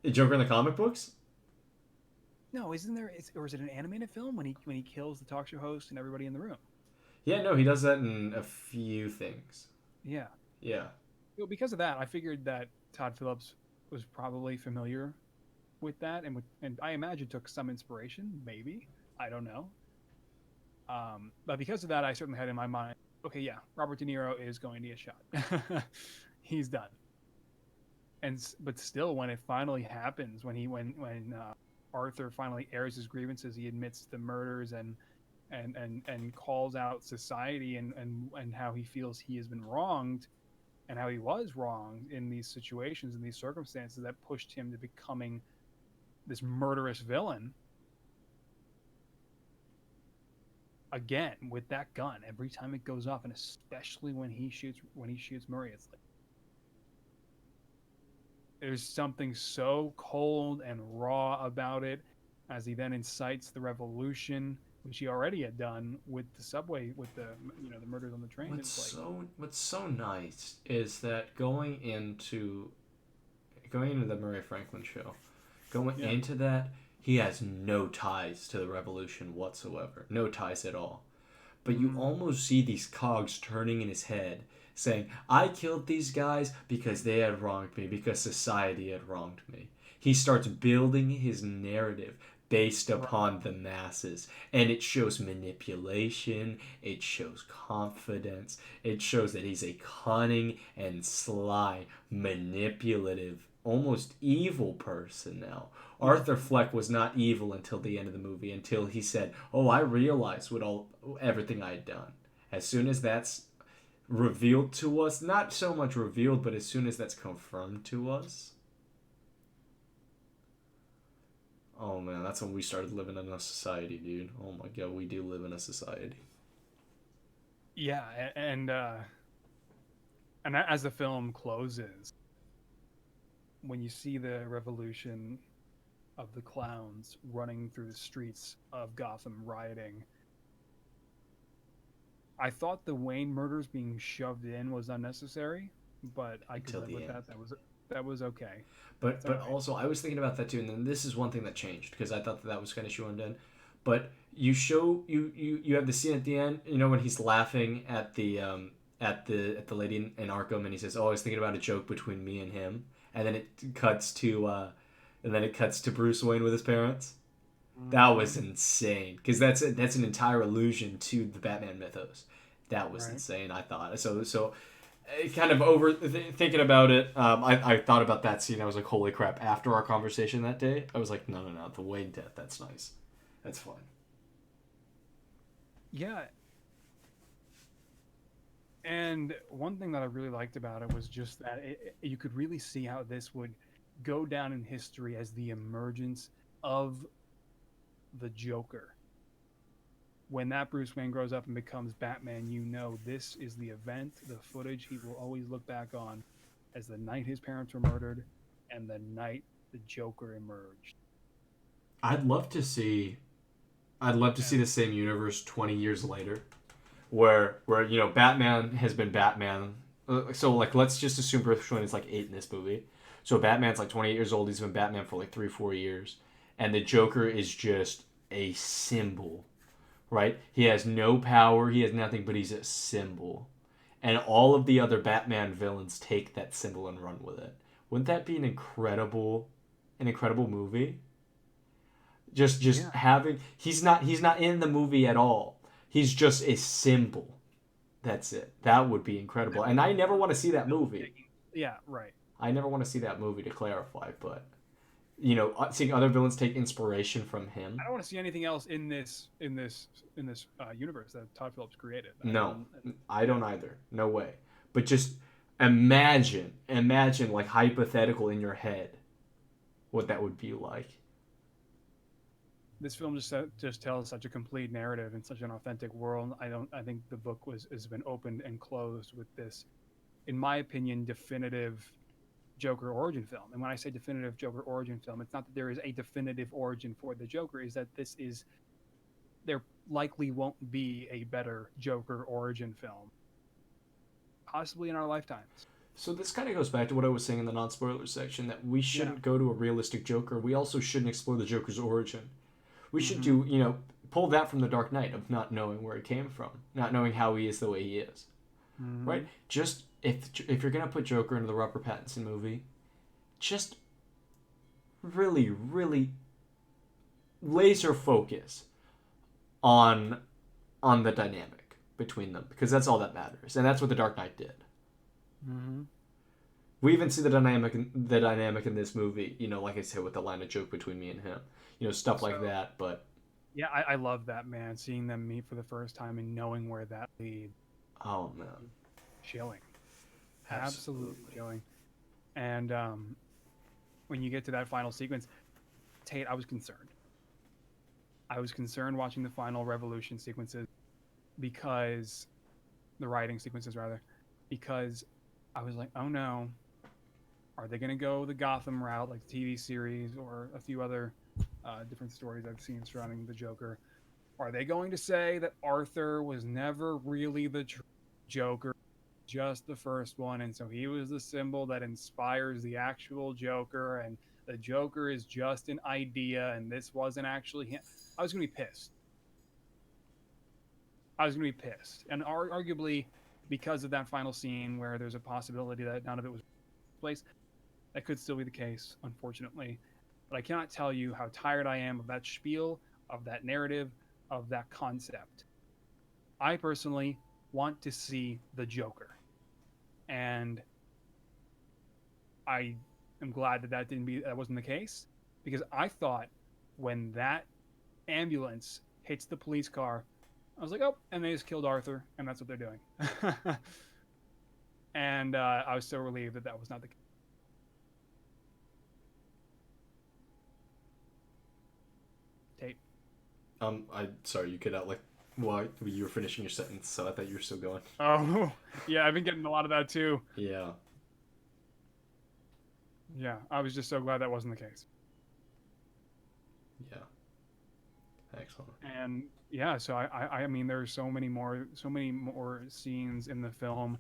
Speaker 3: Joker in the comic books?
Speaker 2: No, isn't there? Or is it an animated film when he kills the talk show host and everybody in the room?
Speaker 3: Yeah, no, he does that in a few things.
Speaker 2: Yeah.
Speaker 3: Yeah.
Speaker 2: Well, because of that, I figured that Todd Phillips was probably familiar with that, and I imagine took some inspiration. Maybe, I don't know. But because of that, I certainly had in my mind, okay, yeah, Robert De Niro is going to get shot. He's done. But still, when it finally happens, when Arthur finally airs his grievances, he admits the murders and calls out society and how he feels he has been wronged, and how he was wronged in these situations, in these circumstances that pushed him to becoming this murderous villain. Again, with that gun, every time it goes off, and especially when he shoots Murray, it's like there's something so cold and raw about it, as he then incites the revolution, which he already had done with the subway, with the the murders on the train.
Speaker 3: What's so nice is that going into the Murray Franklin show, into that, he has no ties to the revolution whatsoever, no ties at all. But you almost see these cogs turning in his head, saying, I killed these guys because they had wronged me, because society had wronged me. He starts building his narrative based upon the masses, and it shows manipulation, it shows confidence, it shows that he's a cunning and sly, manipulative, almost evil person now. Arthur Fleck was not evil until the end of the movie, until he said, oh, I realized everything I had done. As soon as that's revealed to us, not so much revealed, but as soon as that's confirmed to us, oh man, that's when we started living in a society, dude. Oh my god, we do live in a society.
Speaker 2: Yeah, and as the film closes, when you see the revolution of the clowns running through the streets of Gotham rioting, I thought the Wayne murders being shoved in was unnecessary, but I could
Speaker 3: Until
Speaker 2: live
Speaker 3: the
Speaker 2: with
Speaker 3: end.
Speaker 2: that was okay.
Speaker 3: But
Speaker 2: That's all right.
Speaker 3: also I was thinking about that too, and then this is one thing that changed because I thought that was kind of shoehorned in. But you show you have the scene at the end, you know, when he's laughing at the lady in Arkham, and he says, "Oh, I was thinking about a joke between me and him," and then it cuts to Bruce Wayne with his parents. That was insane because that's an entire allusion to the Batman mythos. That was
Speaker 2: Right.
Speaker 3: insane. I thought so. Kind of over thinking about it, I thought about that scene. I was like, holy crap! After our conversation that day, I was like, no, the Wayne death. That's nice. That's fine.
Speaker 2: Yeah. And one thing that I really liked about it was just that you could really see how this would go down in history as the emergence of the Joker. When that Bruce Wayne grows up and becomes Batman, you know this is the event, the footage he will always look back on as the night his parents were murdered and the night the Joker emerged.
Speaker 3: I'd love to see the same universe 20 years later, where you know Batman has been Batman. So like let's just assume Bruce Wayne is like 8 in this movie. So Batman's like 28 years old. He's been Batman for like 3-4 years, and the Joker is just a symbol, right? He has no power. He has nothing, but he's a symbol, and all of the other Batman villains take that symbol and run with it. Wouldn't that be an incredible movie? Just
Speaker 2: Yeah.
Speaker 3: having he's not in the movie at all. He's just a symbol. That's it. That would be incredible. And I never want to see that movie.
Speaker 2: Yeah, right.
Speaker 3: I never want to see that movie to clarify, but you know, seeing other villains take inspiration from him.
Speaker 2: I don't want to see anything else in this universe that Todd Phillips created.
Speaker 3: No, I don't either. No way. But just imagine like hypothetical in your head what that would be like.
Speaker 2: This film just tells such a complete narrative in such an authentic world. I think the book has been opened and closed with this, in my opinion, definitive Joker origin film. And when I say definitive Joker origin film, it's not that there is a definitive origin for the Joker, is that there likely won't be a better Joker origin film, possibly in our lifetimes.
Speaker 3: So this kind of goes back to what I was saying in the non-spoiler section, that we shouldn't go to a realistic Joker. We also shouldn't explore the Joker's origin. We should do, you know, pull that from the Dark Knight of not knowing where he came from, not knowing how he is the way he is. Right? Just if you're gonna put Joker into the Robert Pattinson movie, just really, really laser focus on the dynamic between them, because that's all that matters, and that's what the Dark Knight did. We even see the dynamic in this movie. You know, like I said, with the line of joke between me and him. You know, stuff like that. But
Speaker 2: yeah, I love that, man. Seeing them meet for the first time and knowing where that leads.
Speaker 3: oh man,
Speaker 2: Chilling. Absolutely chilling. And when you get to that final sequence, Tate, I was concerned. I was concerned watching the final revolution sequences because the writing sequences rather, because I was like, oh no, are they going to go the Gotham route like the TV series or a few other different stories I've seen surrounding the Joker? Are they going to say that Arthur was never really the Joker, just the first one, and so he was the symbol that inspires the actual Joker, and the Joker is just an idea, and this wasn't actually him? I was going to be pissed. And arguably, because of that final scene where there's a possibility that none of it was placed, that could still be the case, unfortunately. But I cannot tell you how tired I am of that spiel, of that narrative, of that concept. I personally want to see the Joker. And I am glad that wasn't the case, because I thought when that ambulance hits the police car, I was like, oh, and they just killed Arthur, and that's what they're doing. And I was so relieved that was not the case. Tate.
Speaker 3: sorry, you cut out like while you were finishing your sentence, so I thought you were still going.
Speaker 2: Oh, yeah, I've been getting a lot of that too.
Speaker 3: Yeah.
Speaker 2: Yeah, I was just so glad that wasn't the case.
Speaker 3: Yeah. Excellent.
Speaker 2: And yeah, so I mean, there's so many more scenes in the film,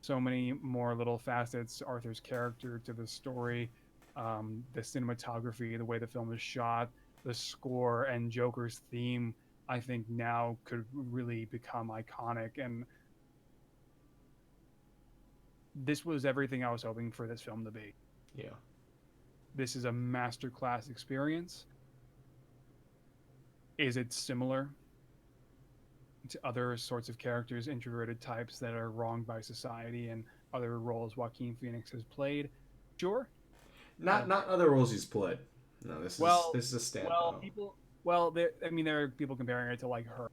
Speaker 2: so many more little facets to Arthur's character, to the story, the cinematography, the way the film is shot, the score, and Joker's theme. I think now could really become iconic, and this was everything I was hoping for this film to be.
Speaker 3: Yeah.
Speaker 2: This is a masterclass experience. Is it similar to other sorts of characters, introverted types that are wronged by society and other roles Joaquin Phoenix has played? Sure.
Speaker 3: Not other roles he's played. No, this is a standout.
Speaker 2: There are people comparing it to like Her.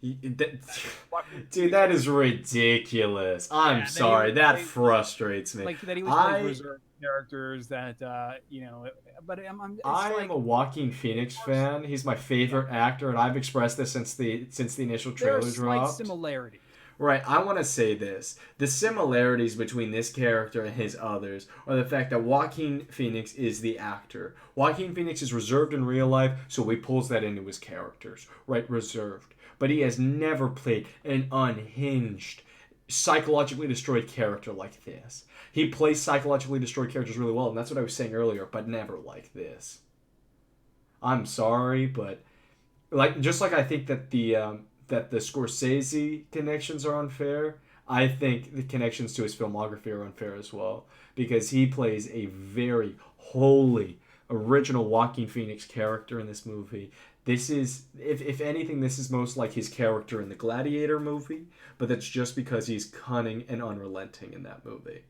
Speaker 3: Dude, that is ridiculous. I'm sorry. That frustrates me.
Speaker 2: Like that he was playing reserved characters that but
Speaker 3: I am a Joaquin Phoenix fan. He's my favorite actor, and I've expressed this since the initial trailer dropped.
Speaker 2: There are slight similarities.
Speaker 3: Right, I want to say this. The similarities between this character and his others are the fact that Joaquin Phoenix is the actor. Joaquin Phoenix is reserved in real life, so he pulls that into his characters. Right, reserved. But he has never played an unhinged, psychologically destroyed character like this. He plays psychologically destroyed characters really well, and that's what I was saying earlier, but never like this. I'm sorry, but just like I think that the Scorsese connections are unfair, I think the connections to his filmography are unfair as well, because he plays a very wholly original Joaquin Phoenix character in this movie. This is, if anything, this is most like his character in the Gladiator movie, but that's just because he's cunning and unrelenting in that movie.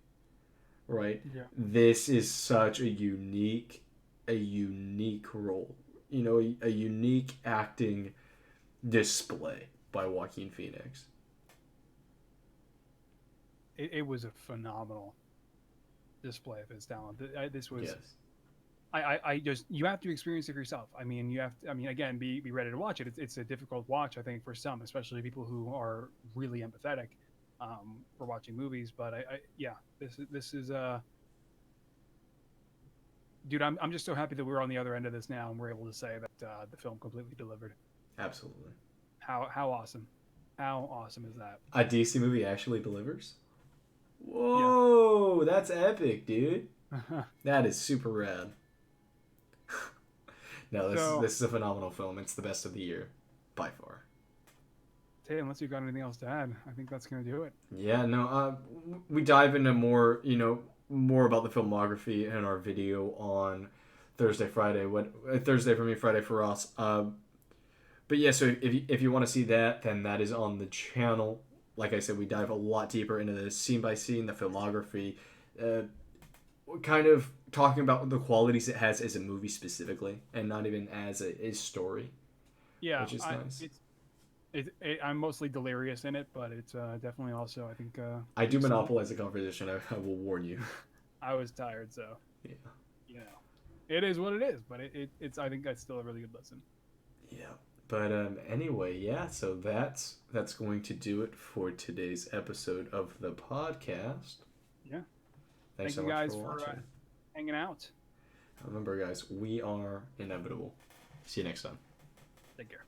Speaker 3: Right?
Speaker 2: Yeah.
Speaker 3: This is such a unique role. A unique acting display by Joaquin Phoenix.
Speaker 2: It was a phenomenal display of his talent. This was.
Speaker 3: Yes.
Speaker 2: I just, you have to experience it for yourself. I mean, again, be ready to watch it. It's a difficult watch, I think, for some, especially people who are really empathetic for watching movies. But this is dude, I'm just so happy that we're on the other end of this now and we're able to say that the film completely delivered.
Speaker 3: Absolutely.
Speaker 2: How awesome. How awesome is that?
Speaker 3: A DC movie actually delivers? Whoa, that's epic, dude. That is super rad. No, this is a phenomenal film. It's the best of the year, by far.
Speaker 2: Tait, unless you've got anything else to add, I think that's going to do it.
Speaker 3: Yeah, no, we dive into more about the filmography in our video on Thursday for me, Friday for Ross. But yeah, so if you want to see that, then that is on the channel. Like I said, we dive a lot deeper into the scene by scene, the filmography, kind of talking about the qualities it has as a movie specifically, and not even as a story.
Speaker 2: Yeah,
Speaker 3: which is nice.
Speaker 2: I'm mostly delirious in it, but it's definitely also, I think.
Speaker 3: I do monopolize the conversation. I will warn you.
Speaker 2: I was tired, so.
Speaker 3: Yeah.
Speaker 2: It is what it is, but it's. I think that's still a really good listen.
Speaker 3: Yeah. But anyway, yeah, so that's going to do it for today's episode of the podcast.
Speaker 2: Yeah.
Speaker 3: Thanks
Speaker 2: Thank you guys for hanging out.
Speaker 3: Remember, guys, we are inevitable. See you next time.
Speaker 2: Take care.